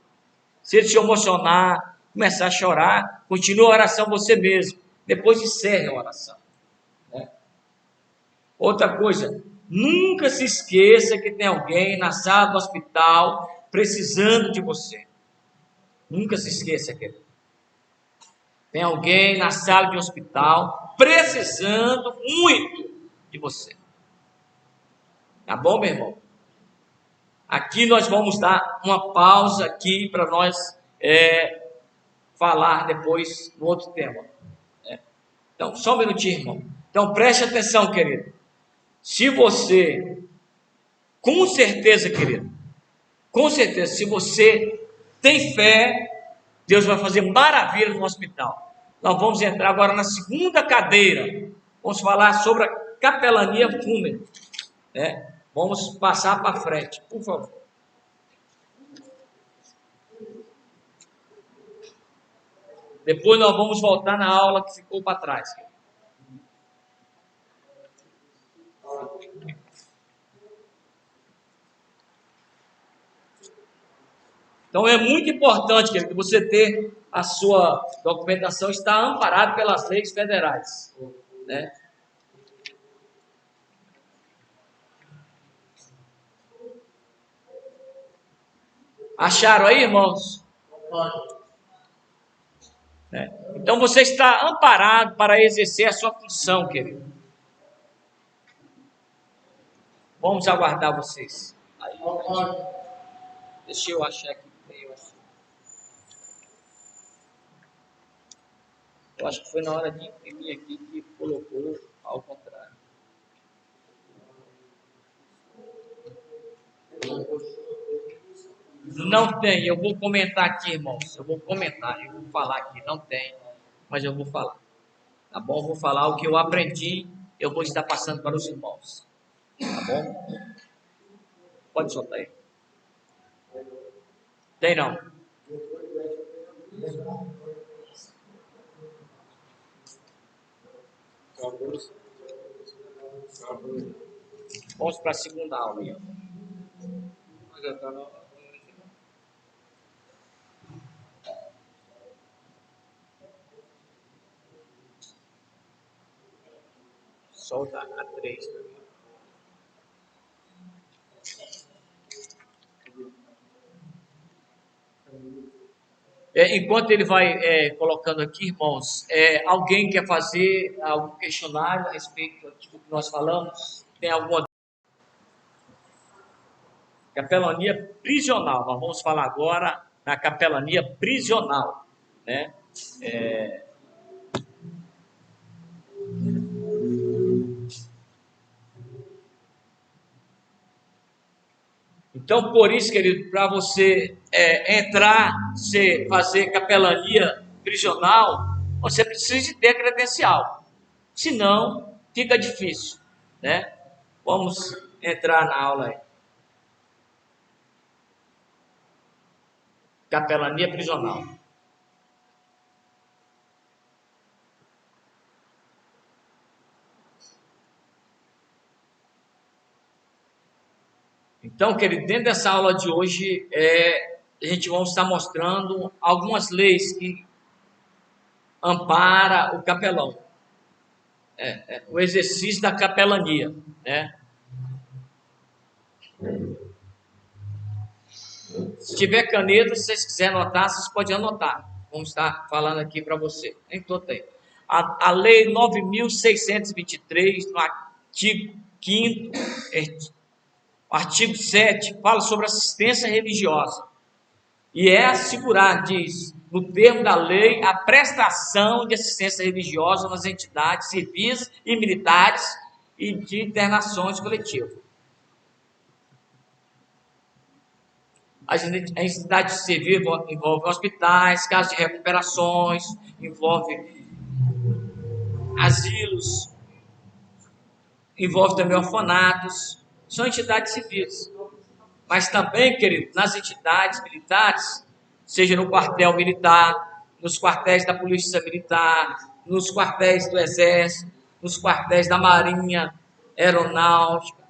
Se ele se emocionar, começar a chorar, continue a oração você mesmo. Depois encerre a oração. Outra coisa, nunca se esqueça que tem alguém na sala do hospital precisando de você. Nunca se esqueça, querido. Tem alguém na sala de hospital precisando muito de você. Tá bom, meu irmão? Aqui nós vamos dar uma pausa aqui para nós falar depois no outro tema. Então, só um minutinho, irmão. Então, preste atenção, querido. Se você, com certeza, querido, com certeza, se você tem fé, Deus vai fazer maravilha no hospital. Nós vamos entrar agora na segunda cadeira. Vamos falar sobre a capelania fúnebre. Vamos passar para frente, por favor. Depois nós vamos voltar na aula que ficou para trás. Então é muito importante, querido, que você ter a sua documentação está amparada pelas leis federais, né? Acharam aí, irmãos? Então você está amparado para exercer a sua função, querido. Vamos aguardar vocês. Aí. Deixa eu achar aqui. Eu acho que foi na hora de imprimir aqui que colocou ao contrário. Não tem, eu vou comentar aqui, irmãos. Eu vou falar aqui. Não tem, mas eu vou falar. Tá bom? Eu vou falar o que eu aprendi, eu vou estar passando para os irmãos. Tá bom? Pode soltar aí. Tem não. Vamos para a segunda aula. Solta a 3 também. Enquanto ele vai colocando aqui, irmãos, alguém quer fazer algum questionário a respeito do que nós falamos? Tem alguma capelania prisional? Nós vamos falar agora na capelania prisional, né? Então, por isso, querido, para você entrar, fazer capelania prisional, você precisa ter credencial. Senão, fica difícil, né? Vamos entrar na aula aí. Capelania prisional. Então, querido, dentro dessa aula de hoje, a gente vai estar mostrando algumas leis que amparam o capelão. O exercício da capelania, né? Se tiver caneta, se vocês quiserem anotar, vocês podem anotar. Vamos estar falando aqui para você. Nem todo tem. A Lei 9.623, no artigo 5º, artigo 7, fala sobre assistência religiosa. E assegurar, diz, no termo da lei, a prestação de assistência religiosa nas entidades civis e militares e de internações coletivas. As entidades civis envolvem hospitais, casas de recuperações, envolve asilos, envolve também orfanatos, são entidades civis. mas também, querido, nas entidades militares, seja no quartel militar, nos quartéis da Polícia Militar, nos quartéis do Exército, nos quartéis da Marinha, Aeronáutica,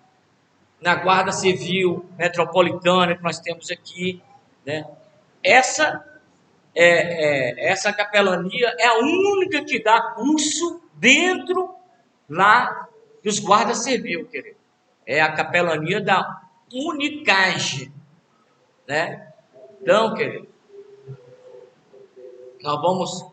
na Guarda Civil Metropolitana que nós temos aqui, né? Essa capelania é a única que dá curso dentro lá dos guardas civil, querido. É a capelania da Unicage, né? Então, querido, nós vamos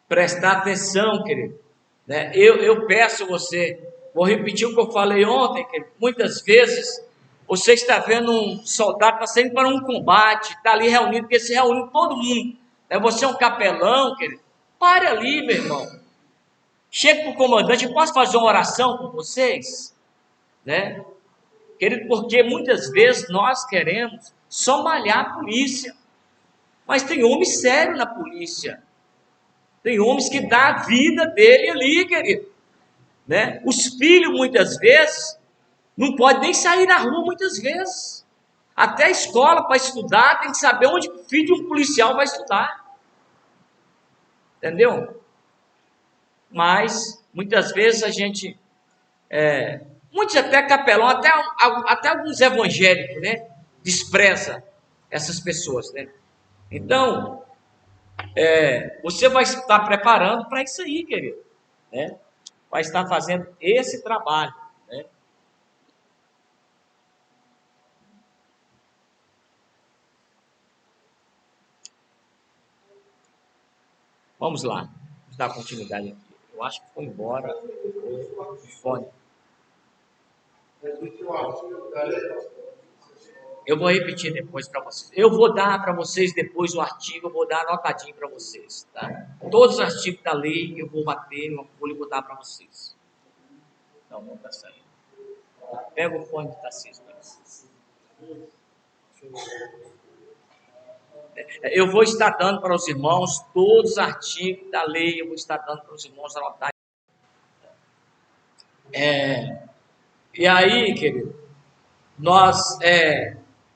prestar atenção, querido, né? Eu peço você, vou repetir o que eu falei ontem, querido. Muitas vezes você está vendo um soldado está saindo para um combate, está ali reunido, porque se reúne todo mundo. Né? Você é um capelão, querido. Pare ali, meu irmão. Chega para o comandante, eu posso fazer uma oração com vocês? Né? Querido, porque muitas vezes nós queremos só malhar a polícia. Mas tem homem sério na polícia. Tem homens que dão a vida dele ali, querido. Né? Os filhos, muitas vezes, não podem nem sair na rua, muitas vezes. Até a escola, para estudar, tem que saber onde o filho de um policial vai estudar. Entendeu? Mas, muitas vezes, a gente... muitos até capelão, até alguns evangélicos, né? Despreza essas pessoas, né? Então, você vai estar preparando para isso aí, querido. Né? Vai estar fazendo esse trabalho. Né? Vamos lá. Vamos dar continuidade aqui. Eu acho que foi embora o fone. Eu vou repetir depois para vocês. Eu vou dar para vocês depois o artigo, eu vou dar anotadinho para vocês, tá? Todos os artigos da lei eu vou bater no folha e vou dar para vocês. Não, não está saindo. Pega o fone de Tarcísio. Eu vou estar dando para os irmãos todos os artigos da lei, eu vou estar dando para os irmãos anotar. E aí, querido, nós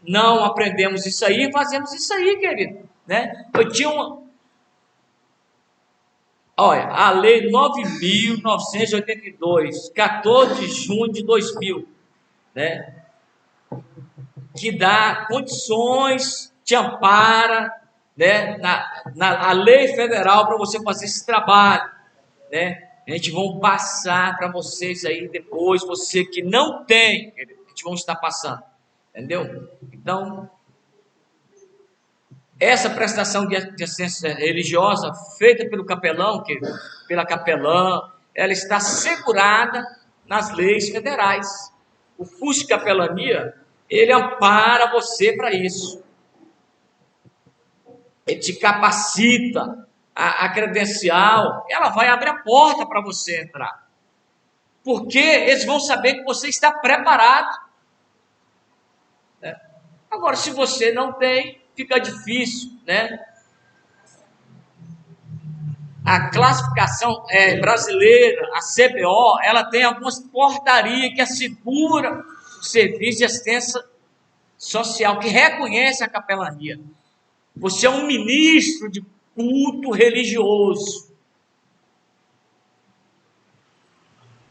não aprendemos isso aí, fazemos isso aí, querido, né? Eu tinha olha, a lei 9.982, 14 de junho de 2000, né? Que dá condições, te ampara, né? A lei federal para você fazer esse trabalho, né? A gente vai passar para vocês aí depois, você que não tem, a gente vai estar passando, entendeu? Então, essa prestação de assistência religiosa feita pelo capelão, pela capelã, ela está assegurada nas leis federais. O FUS de capelania, ele ampara você para isso. Ele te capacita. A credencial, ela vai abrir a porta para você entrar. Porque eles vão saber que você está preparado. Né? Agora, se você não tem, fica difícil, né? A classificação brasileira, a CBO, ela tem algumas portarias que asseguram o serviço de assistência social, que reconhece a capelania. Você é um ministro de culto religioso.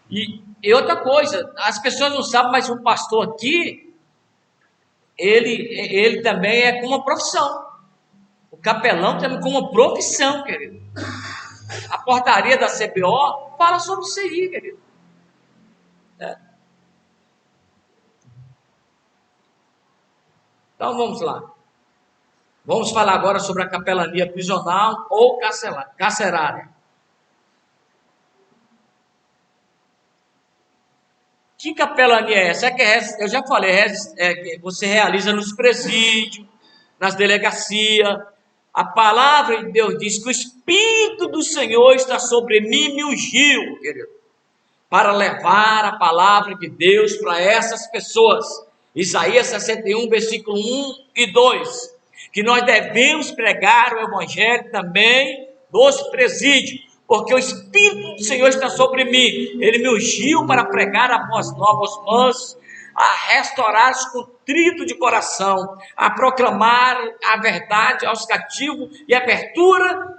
E outra coisa, as pessoas não sabem, mas um pastor aqui, ele também é com uma profissão. O capelão também com uma profissão, querido. A portaria da CBO fala sobre isso aí, querido. Então vamos lá. Vamos falar agora sobre a capelania prisional ou carcerária. Que capelania é essa? Eu já falei, que você realiza nos presídios, nas delegacias. A palavra de Deus diz que o Espírito do Senhor está sobre mim, me ungiu, querido, para levar a palavra de Deus para essas pessoas. Isaías 61, versículo 1 e 2. Que nós devemos pregar o evangelho também dos presídios, porque o Espírito do Senhor está sobre mim. Ele me ungiu para pregar a boas novas mansos, a restaurar os contritos de coração, a proclamar a verdade aos cativos e abertura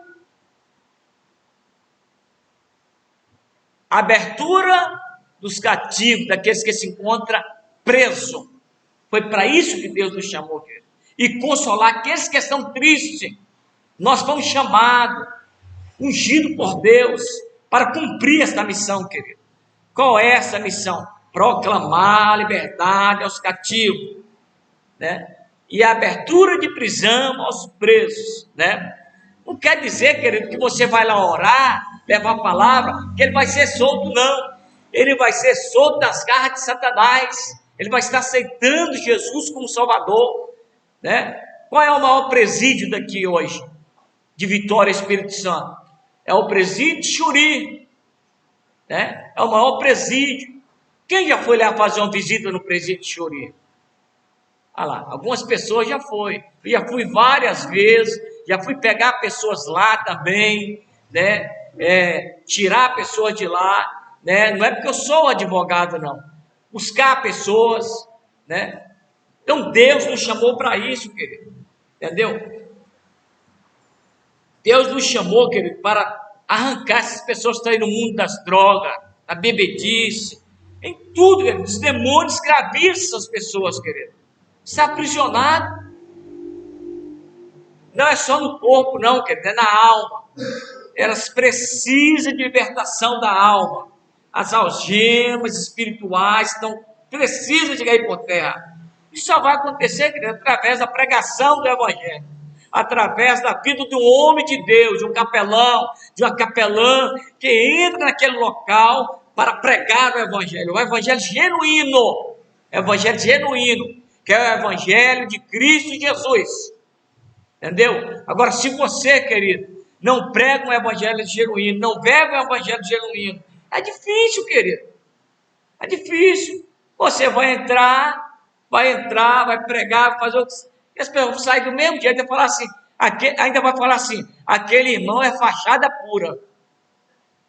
dos cativos, daqueles que se encontram presos. Foi para isso que Deus nos chamou, querido. E consolar aqueles que estão tristes. Nós fomos chamados, ungidos por Deus, para cumprir esta missão, querido. Qual é essa missão? Proclamar a liberdade aos cativos, né? E a abertura de prisão aos presos, né? Não quer dizer, querido, que você vai lá orar, levar a palavra, que ele vai ser solto, não. Ele vai ser solto das garras de Satanás. Ele vai estar aceitando Jesus como Salvador, né? Qual é o maior presídio daqui hoje, de Vitória, Espírito Santo? É o presídio de Xuri, né? É o maior presídio. Quem já foi lá fazer uma visita no presídio de Xuri? Ah lá, algumas pessoas já foi. Eu já fui várias vezes, já fui pegar pessoas lá também, né? Tirar pessoas de lá, né? Não é porque eu sou advogado, não. Buscar pessoas, né? Então Deus nos chamou para isso, querido. Entendeu? Deus nos chamou, querido, para arrancar essas pessoas que estão aí no mundo das drogas, da bebedice, em tudo, querido. Os demônios escravizam essas pessoas, querido. Está aprisionado. Não é só no corpo, não, querido, é na alma. Elas precisam de libertação da alma. As algemas espirituais precisam de cair por terra. Isso só vai acontecer, querido, através da pregação do Evangelho, através da vida de um homem de Deus, de um capelão, de uma capelã, que entra naquele local para pregar o Evangelho genuíno, que é o Evangelho de Cristo Jesus, entendeu? Agora, se você, querido, não prega um Evangelho genuíno, não vive um Evangelho genuíno, é difícil, querido, é difícil. Você vai entrar, vai pregar, vai fazer o que... E as pessoas saem do mesmo dia, ainda vai falar assim, aquele irmão é fachada pura,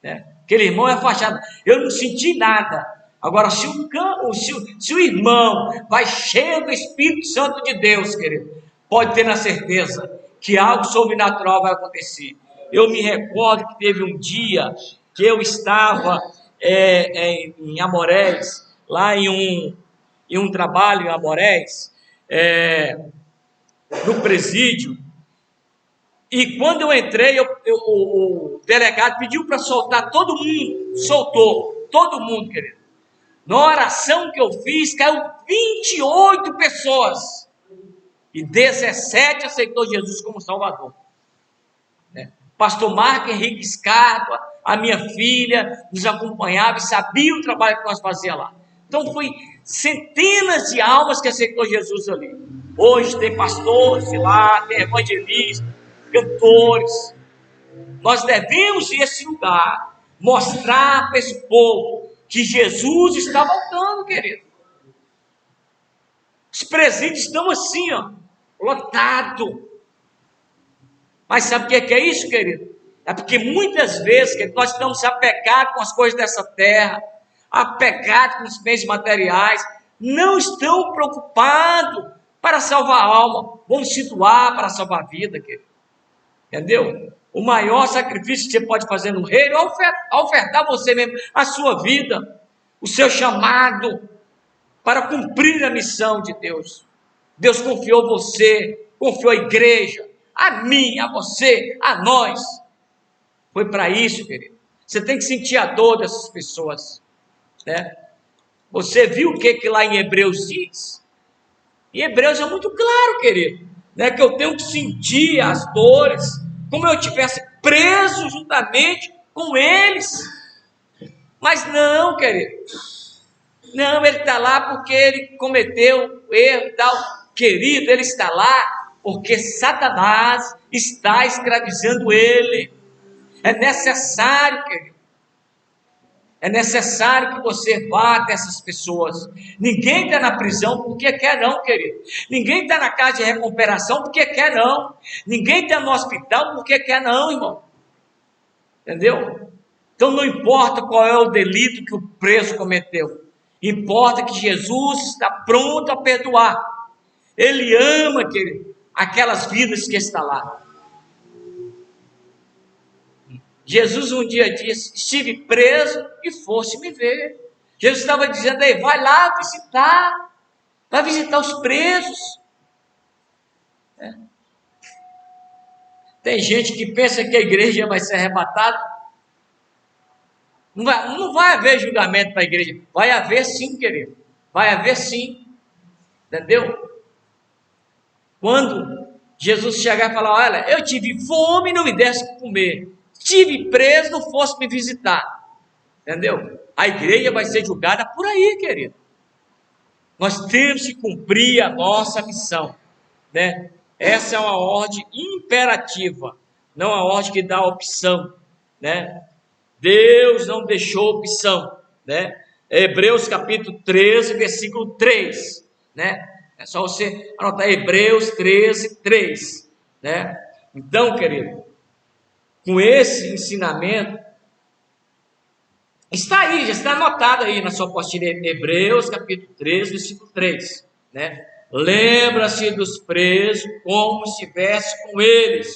né? Aquele irmão é fachada, eu não senti nada. Agora, se o irmão vai cheio do Espírito Santo de Deus, querido, pode ter na certeza que algo sobrenatural vai acontecer. Eu me recordo que teve um dia que eu estava em Amorés, lá em um trabalho em Amorés, no presídio, e quando eu entrei, o delegado pediu para soltar todo mundo, soltou todo mundo, querido. Na oração que eu fiz, caiu 28 pessoas, e 17 aceitou Jesus como Salvador, né? Pastor Marco Henrique Scarpa, a minha filha, nos acompanhava e sabia o trabalho que nós fazíamos lá. Então foi centenas de almas que aceitou Jesus ali. Hoje tem pastores lá, tem evangelistas, cantores. Nós devemos ir a esse lugar, mostrar para esse povo que Jesus está voltando, querido. Os presídios estão assim, ó, lotado. Mas sabe o que é isso, querido? É porque muitas vezes, querido, nós estamos apegados com as coisas dessa terra, apegados com os bens materiais, não estão preocupados para salvar a alma. Vamos se doar para salvar a vida, querido. Entendeu? O maior sacrifício que você pode fazer no reino é ofertar você mesmo, a sua vida, o seu chamado para cumprir a missão de Deus. Deus confiou você, confiou a igreja, a mim, a você, a nós. Foi para isso, querido. Você tem que sentir a dor dessas pessoas, né? Você viu o que lá em Hebreus diz? Em Hebreus é muito claro, querido, né? Que eu tenho que sentir as dores, como eu estivesse preso juntamente com eles. Mas não, querido. Não, ele está lá porque ele cometeu erro e tal. Querido, ele está lá porque Satanás está escravizando ele. É necessário, querido. É necessário que você vá até essas pessoas. Ninguém está na prisão porque quer não, querido. Ninguém está na casa de recuperação porque quer não. Ninguém está no hospital porque quer não, irmão. Entendeu? Então não importa qual é o delito que o preso cometeu. Importa que Jesus está pronto a perdoar. Ele ama, querido, aquelas vidas que estão lá. Jesus um dia disse: estive preso e foste me ver. Jesus estava dizendo aí: vai lá visitar, vai visitar os presos. Tem gente que pensa que a igreja vai ser arrebatada. Não vai haver julgamento para a igreja. Vai haver sim, querido. Vai haver sim. Entendeu? Quando Jesus chegar e falar: olha, eu tive fome e não me desse para comer. Estive preso, não fosse me visitar. Entendeu? A igreja vai ser julgada por aí, querido. Nós temos que cumprir a nossa missão, né? Essa é uma ordem imperativa, não a ordem que dá opção, né? Deus não deixou opção, né? Hebreus capítulo 13, versículo 3, né? É só você anotar Hebreus 13, 3, né? Então, querido, com esse ensinamento, está aí, já está anotado aí na sua apostila, Hebreus capítulo 13, versículo 3, né? Lembra-se dos presos como se estivesse com eles,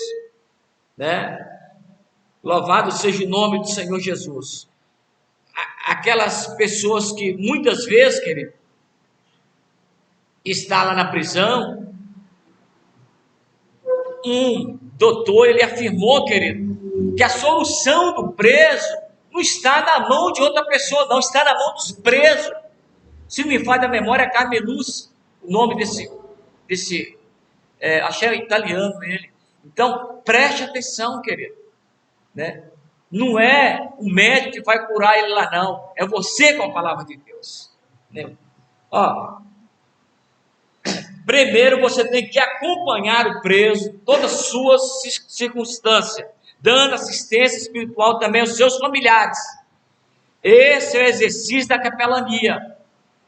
né? Louvado seja o nome do Senhor Jesus. Aquelas pessoas que muitas vezes, querido, está lá na prisão, um doutor, ele afirmou, querido, que a solução do preso não está na mão de outra pessoa, não, está na mão dos presos. Se me falha a memória, Carmeluz, o nome desse achei italiano ele. Então, preste atenção, querido, né? Não é o médico que vai curar ele lá, não. É você com a palavra de Deus, né? Ó, primeiro você tem que acompanhar o preso, todas as suas circunstâncias, dando assistência espiritual também aos seus familiares. Esse é o exercício da capelania.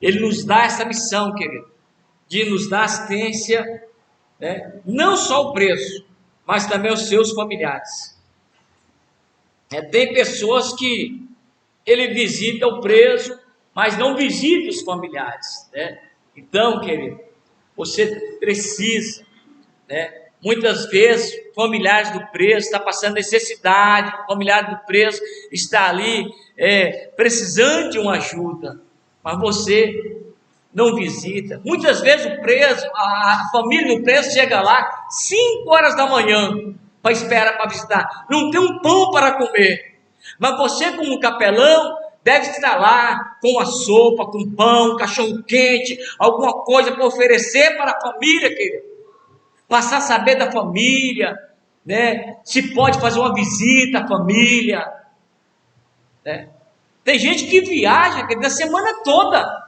Ele nos dá essa missão, querido, de nos dar assistência, né? Não só o preso, mas também os seus familiares. Tem pessoas que ele visita o preso, mas não visita os familiares, né? Então, querido, você precisa, né? Muitas vezes, familiares do preso estão passando necessidade, familiar do preso está ali precisando de uma ajuda, mas você não visita. Muitas vezes o preso, a família do preso chega lá 5 horas da manhã para esperar para visitar. Não tem um pão para comer. Mas você, como capelão, deve estar lá com a sopa, com pão, cachorro quente, alguma coisa para oferecer para a família, querido. Passar a saber da família, né? Se pode fazer uma visita à família, né? Tem gente que viaja, querido, a semana toda.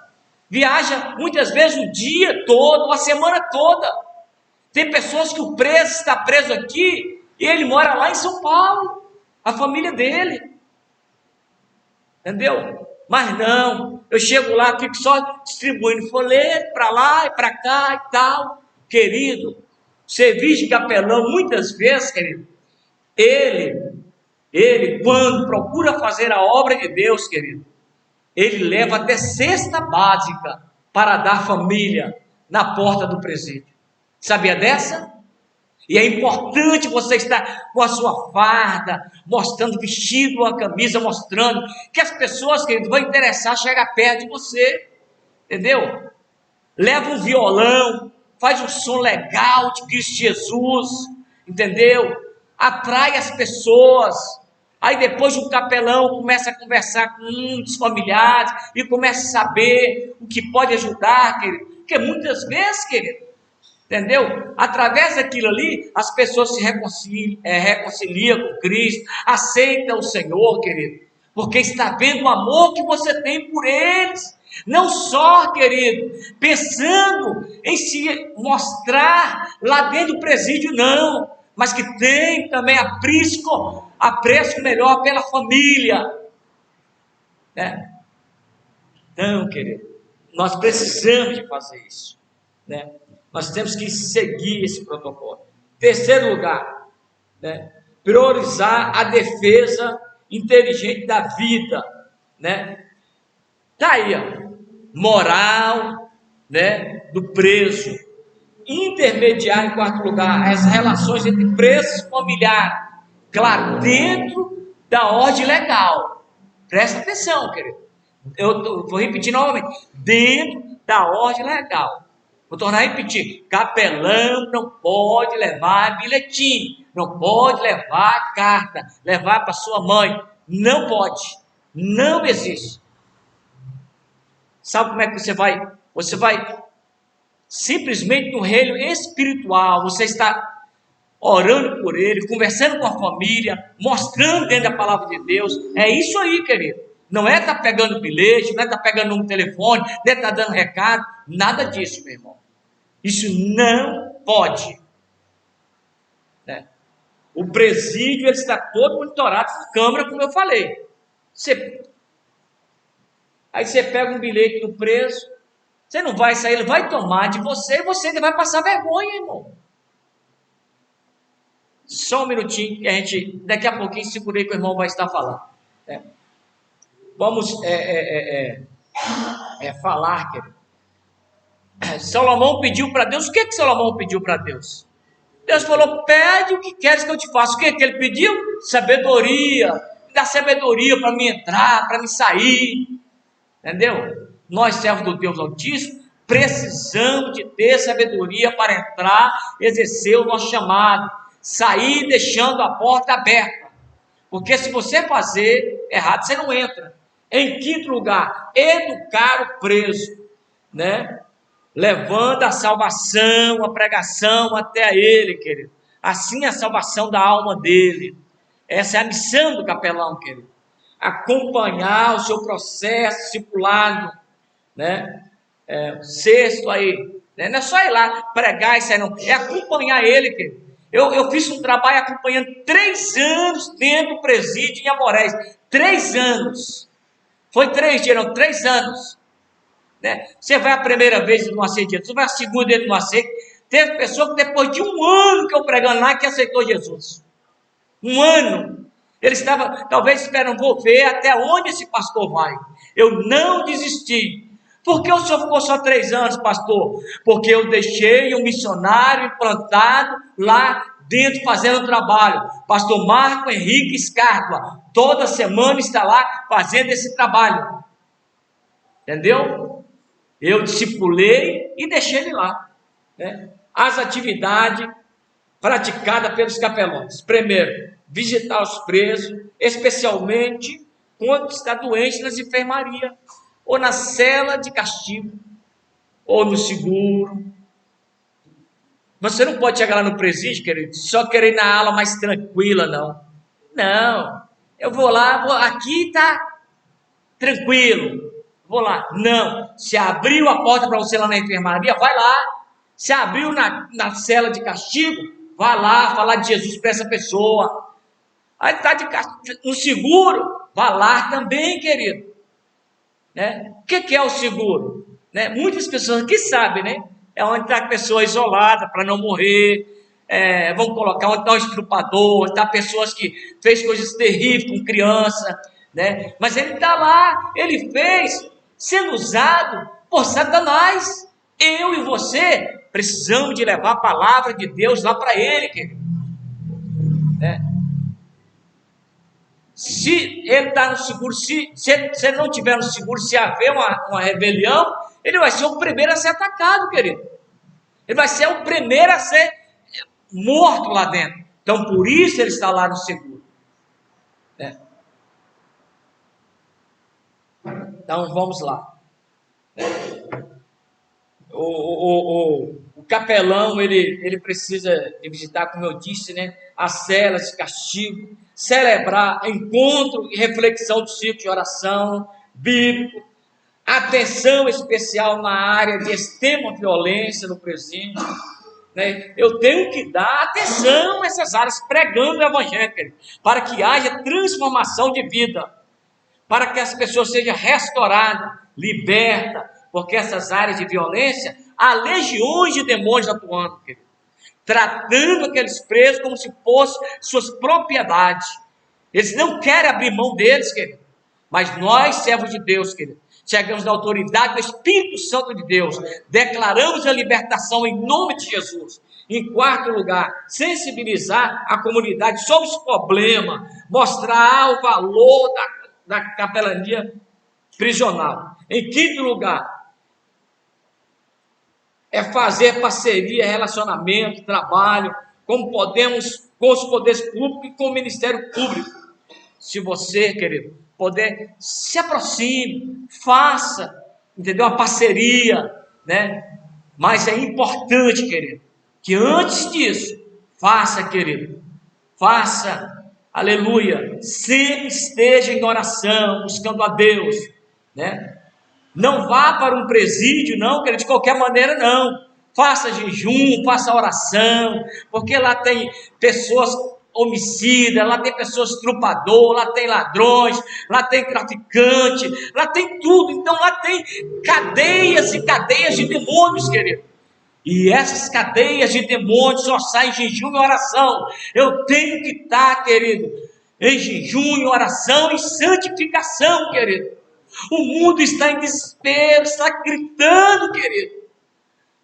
Viaja muitas vezes o dia todo, a semana toda. Tem pessoas que o preso está preso aqui e ele mora lá em São Paulo, a família dele. Entendeu? Mas não, eu chego lá, fico só distribuindo folheto para lá e para cá e tal. Querido, serviço de capelão, muitas vezes, querido, ele quando procura fazer a obra de Deus, querido, ele leva até cesta básica para dar família na porta do presídio. Sabia dessa? E é importante você estar com a sua farda, mostrando vestido, uma camisa, mostrando que as pessoas, querido, vão interessar chegar perto de você. Entendeu? Leva um violão, faz um som legal de Cristo Jesus, entendeu? Atrai as pessoas. Aí depois o capelão começa a conversar com um dos familiares e começa a saber o que pode ajudar, querido. Porque muitas vezes, querido, entendeu? Através daquilo ali, as pessoas se reconciliam com Cristo, aceitam o Senhor, querido, porque está vendo o amor que você tem por eles. Não só, querido, pensando em se mostrar lá dentro do presídio, não, mas que tem também apreço melhor pela família, né? Então, querido, nós precisamos de fazer isso, né? Nós temos que seguir esse protocolo. Terceiro lugar, né? Priorizar a defesa inteligente da vida, né? Tá aí, ó. moral, né, do preso. Intermediar, em quarto lugar, as relações entre presos e familiares, claro, dentro da ordem legal. Presta atenção, querido. Eu vou repetir novamente, dentro da ordem legal. Vou tornar a repetir, capelão não pode levar bilhetinho, não pode levar carta, levar para sua mãe, não pode, não existe. Sabe como é que você vai? Você vai simplesmente no reino espiritual, você está orando por ele, conversando com a família, mostrando dentro da palavra de Deus. É isso aí, querido. Não é estar pegando bilhete, não é estar pegando um telefone, não é estar dando recado, nada disso, meu irmão. Isso não pode. Né? O presídio ele está todo monitorado por câmera, como eu falei. Aí você pega um bilhete do preso, você não vai sair, ele vai tomar de você e você ainda vai passar vergonha, irmão. Só um minutinho que a gente, daqui a pouquinho, segurei que o irmão vai estar falando. Né? Vamos falar, querido. Salomão pediu para Deus, o que Salomão pediu para Deus? Deus falou, pede o que queres que eu te faça. O que ele pediu? Sabedoria, me dá sabedoria para me entrar, para me sair, entendeu? Nós, servos do Deus Altíssimo, precisamos de ter sabedoria para entrar, exercer o nosso chamado, sair deixando a porta aberta, porque se você fazer errado, você não entra. Em quinto lugar, educar o preso, né? Levando a salvação, a pregação até a ele, querido. Assim a salvação da alma dele. Essa é a missão do capelão, querido. Acompanhar o seu processo discipulado, né? Sexto aí, né? Não é só ir lá pregar isso aí não, é acompanhar ele, querido. Eu fiz um trabalho acompanhando 3 anos dentro do presídio em Amorés. 3 anos. Foi 3 dias, não, 3 anos. Né? Você vai a primeira vez e não aceita Jesus, você vai a segunda e não aceita. Teve pessoa que depois de 1 ano que eu pregando lá, que aceitou Jesus. 1 ano. Ele estava, talvez, esperando, vou ver até onde esse pastor vai. Eu não desisti. Por que o senhor ficou só 3 anos, pastor? Porque eu deixei um missionário implantado lá dentro fazendo trabalho. Pastor Marco Henrique Scarpa, toda semana está lá fazendo esse trabalho. Entendeu? Eu discipulei e deixei ele lá. Né? As atividades praticadas pelos capelões. Primeiro, visitar os presos, especialmente quando está doente nas enfermarias, ou na cela de castigo, ou no seguro. Você não pode chegar lá no presídio, querido, só querer ir na aula mais tranquila, não. Não, eu vou lá, aqui está tranquilo, vou lá. Não, se abriu a porta para você lá na enfermaria, vai lá. Se abriu na cela de castigo, vai lá falar de Jesus para essa pessoa. Aí está no seguro, vai lá também, querido. Né? O que é o seguro? Né? Muitas pessoas aqui sabem, né? É onde está a pessoa isolada para não morrer. Vamos colocar onde está o estrupador, onde está pessoas que fez coisas terríveis com criança, né? Mas ele está lá, ele fez, sendo usado por Satanás. Eu e você precisamos de levar a palavra de Deus lá para ele, querido. Né? Se ele está no seguro, se ele não tiver no seguro, se haver uma rebelião, ele vai ser o primeiro a ser atacado, querido. Ele vai ser o primeiro a ser morto lá dentro. Então, por isso ele está lá no seguro. Né? Então, vamos lá. O capelão, ele precisa de visitar, como eu disse, né, as celas de castigo, celebrar encontro e reflexão do ciclo de oração bíblico, atenção especial na área de extrema violência no presídio. Né? Eu tenho que dar atenção a essas áreas, pregando o evangelho, para que haja transformação de vida, para que as pessoas sejam restauradas, libertas, porque essas áreas de violência, há legiões de demônios atuando, querido, tratando aqueles presos como se fossem suas propriedades. Eles não querem abrir mão deles, querido. Mas nós, servos de Deus, querido, chegamos na autoridade do Espírito Santo de Deus, declaramos a libertação em nome de Jesus. Em quarto lugar, sensibilizar a comunidade sobre os problemas, mostrar o valor da capelania prisional. Em quinto lugar, é fazer parceria, relacionamento, trabalho, como podemos com os poderes públicos e com o Ministério Público. Se você, querido, poder, se aproxime, faça, entendeu? Uma parceria, né? Mas é importante, querido, que antes disso, faça, querido, faça, aleluia, sempre esteja em oração, buscando a Deus, né? Não vá para um presídio, não, querido, de qualquer maneira, não. Faça jejum, faça oração, porque lá tem pessoas homicidas, lá tem pessoas estrupadoras, lá tem ladrões, lá tem traficante, lá tem tudo. Então lá tem cadeias e cadeias de demônios, querido. E essas cadeias de demônios só saem em jejum e oração. Eu tenho que estar, querido, em jejum e oração e santificação, querido. O mundo está em desespero, está gritando, querido.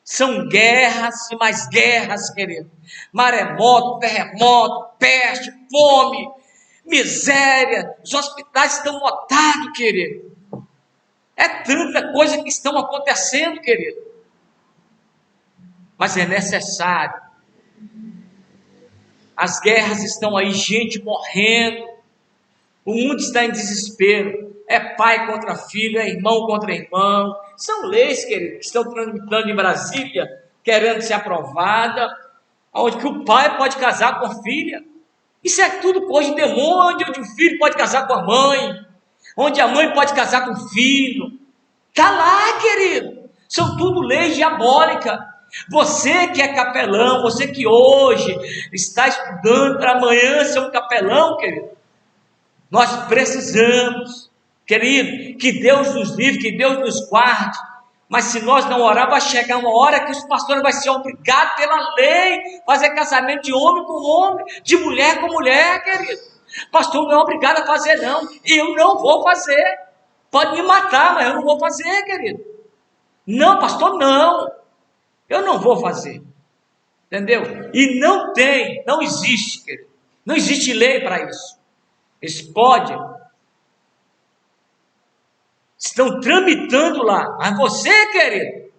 São guerras e mais guerras, querido. Maremoto, terremoto, peste, fome, miséria. Os hospitais estão lotados, querido. É tanta coisa que estão acontecendo, querido. Mas é necessário. As guerras estão aí, gente morrendo. O mundo está em desespero. É pai contra filho, é irmão contra irmão. São leis, querido, que estão tramitando em Brasília, querendo ser aprovada, onde que o pai pode casar com a filha. Isso é tudo coisa de demônio, onde o filho pode casar com a mãe, onde a mãe pode casar com o filho. Está lá, querido. São tudo leis diabólicas. Você que é capelão, você que hoje está estudando para amanhã ser um capelão, querido, nós precisamos, querido, que Deus nos livre, que Deus nos guarde. Mas se nós não orar, vai chegar uma hora que os pastores vão ser obrigados pela lei a fazer casamento de homem com homem, de mulher com mulher, querido. Pastor não é obrigado a fazer, não. Eu não vou fazer. Pode me matar, mas eu não vou fazer, querido. Não, pastor, não. Eu não vou fazer. Entendeu? E não existe, querido. Não existe lei para isso. Eles podem. Estão tramitando lá. Mas você, querido,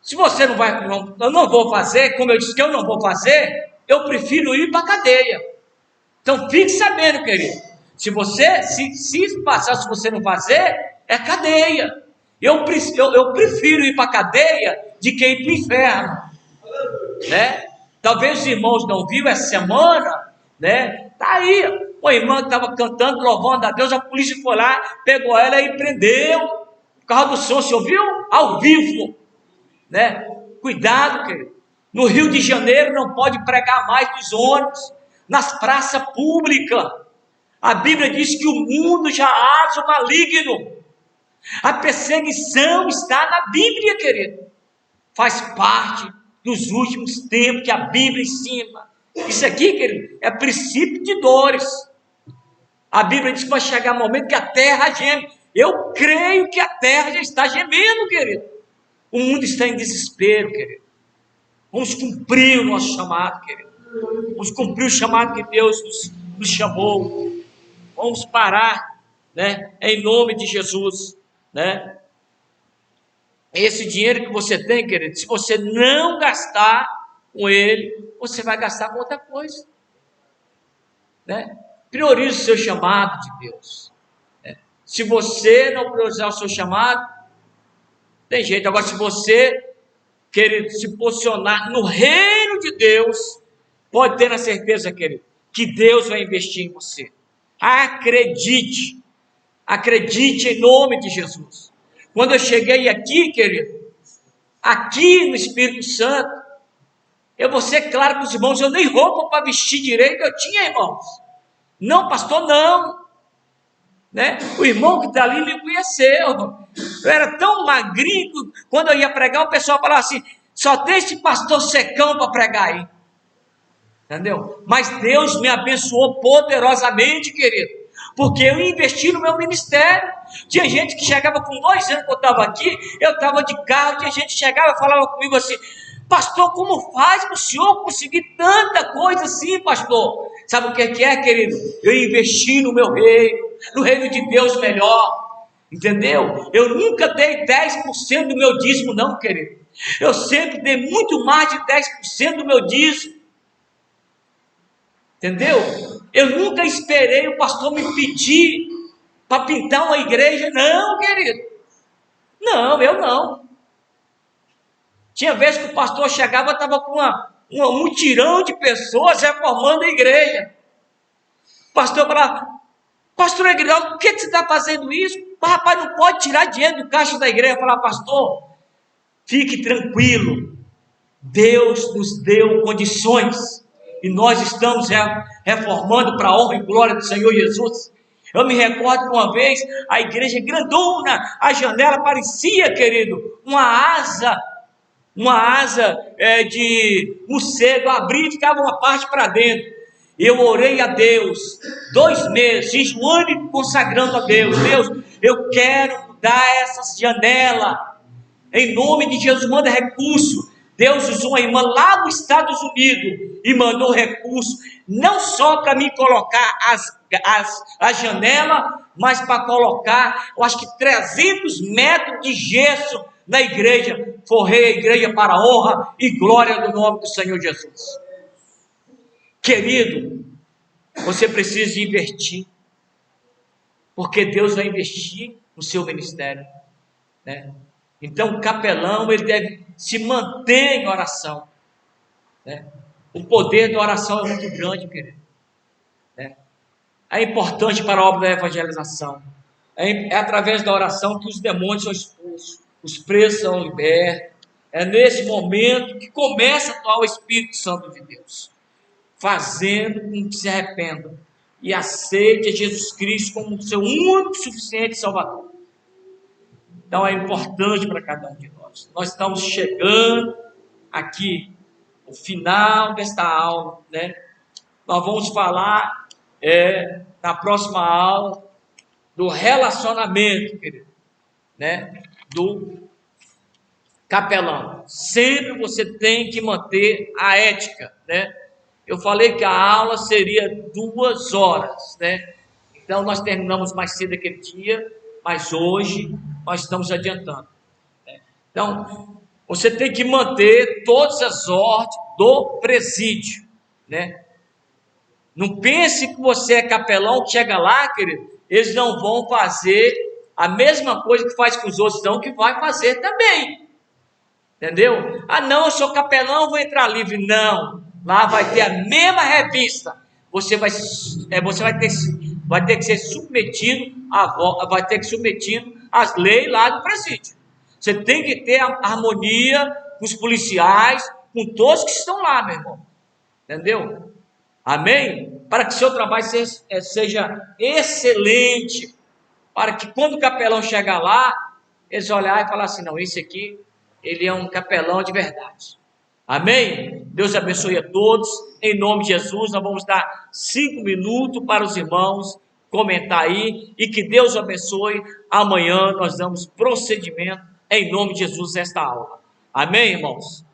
se você não vai, eu não vou fazer, como eu disse que eu não vou fazer, eu prefiro ir para a cadeia. Então fique sabendo, querido. Se você, se passar, se você não fazer, é cadeia. Eu prefiro ir para a cadeia de que ir para o inferno. Né? Talvez os irmãos não viram essa semana, né? Tá aí. Uma irmã que estava cantando, louvando a Deus, a polícia foi lá, pegou ela e prendeu, por causa do som, você ouviu? Ao vivo, né? Cuidado, querido. No Rio de Janeiro não pode pregar mais nos ônibus, nas praças públicas. A Bíblia diz que o mundo já age o maligno. A perseguição está na Bíblia, querido. Faz parte dos últimos tempos que a Bíblia ensina. Isso aqui, querido, é princípio de dores. A Bíblia diz que vai chegar um momento que a terra geme. Eu creio que a terra já está gemendo, querido. O mundo está em desespero, querido. Vamos cumprir o nosso chamado, querido. Vamos cumprir o chamado que Deus nos chamou. Vamos parar, né? Em nome de Jesus, né? Esse dinheiro que você tem, querido, se você não gastar com ele, você vai gastar com outra coisa, né? Priorize o seu chamado de Deus, né? Se você não priorizar o seu chamado, tem jeito. Agora, se você, querido, se posicionar no reino de Deus, pode ter a certeza, querido, que Deus vai investir em você. Acredite em nome de Jesus. Quando eu cheguei aqui, querido, aqui no Espírito Santo, eu vou ser claro com os irmãos, eu nem roupa para vestir direito eu tinha, irmãos. Não, pastor, não. Né? O irmão que está ali me conheceu. Eu era tão magrinho, quando eu ia pregar, o pessoal falava assim, só tem esse pastor secão para pregar aí. Entendeu? Mas Deus me abençoou poderosamente, querido. porque eu investi no meu ministério. Tinha gente que chegava com 2 anos que eu estava aqui, eu estava de carro, tinha gente que chegava e falava comigo assim: pastor, como faz para o senhor conseguir tanta coisa assim, pastor? Sabe o que é, querido? Eu investi no meu reino, no reino de Deus melhor, entendeu? Eu nunca dei 10% do meu dízimo não, querido. Eu sempre dei muito mais de 10% do meu dízimo. Entendeu? Eu nunca esperei o pastor me pedir para pintar uma igreja. Não, querido. Não, eu não. Tinha vezes que o pastor chegava e estava com um mutirão de pessoas reformando a igreja. O pastor falava: pastor Aguinaldo, por que você está fazendo isso? Rapaz, não pode tirar dinheiro do caixa da igreja. Eu falava: pastor, fique tranquilo. Deus nos deu condições. E nós estamos reformando para a honra e glória do Senhor Jesus. Eu me recordo que uma vez a igreja grandona, a janela parecia, querido, uma asa de morcego, abria e ficava uma parte para dentro. Eu orei a Deus 2 meses, jejuando e consagrando a Deus. Deus, eu quero mudar essa janela. Em nome de Jesus, manda recurso. Deus usou uma irmã lá nos Estados Unidos e mandou recurso, não só para mim colocar a janela, mas para colocar, eu acho que 300 metros de gesso na igreja. Forrei a igreja para a honra e glória do nome do Senhor Jesus. Querido, você precisa investir, porque Deus vai investir no seu ministério, né? Então o capelão, ele deve se manter em oração, né? O poder da oração é muito grande, querido, né? É importante para a obra da evangelização. É através da oração que os demônios são expulsos, os presos são libertos. É nesse momento que começa a atuar o Espírito Santo de Deus, fazendo com que se arrependam e aceite a Jesus Cristo como seu único suficiente Salvador. Então é importante para cada um de nós. Nós estamos chegando aqui no final desta aula, né? Nós vamos falar na próxima aula do relacionamento, querido, né? Do capelão. Sempre você tem que manter a ética, né? Eu falei que a aula seria 2 horas, né? Então nós terminamos mais cedo aquele dia, mas hoje nós estamos adiantando, né? Então você tem que manter todas as ordens do presídio, né? Não pense que você é capelão, que chega lá, querido, eles não vão fazer a mesma coisa que faz com os outros, não, que vai fazer também. Entendeu? Ah, não, eu sou capelão, vou entrar livre. Não, lá vai ter a mesma revista. Você vai ter que ser submetido às leis lá do presídio. Você tem que ter a harmonia com os policiais, com todos que estão lá, meu irmão. Entendeu? Amém? Para que seu trabalho seja excelente, para que quando o capelão chegar lá, eles olharem e falar assim: não, esse aqui, ele é um capelão de verdade. Amém? Deus abençoe a todos. Em nome de Jesus, nós vamos dar 5 minutos para os irmãos comentar aí, e que Deus abençoe. Amanhã nós damos procedimento em nome de Jesus nesta aula. Amém, irmãos?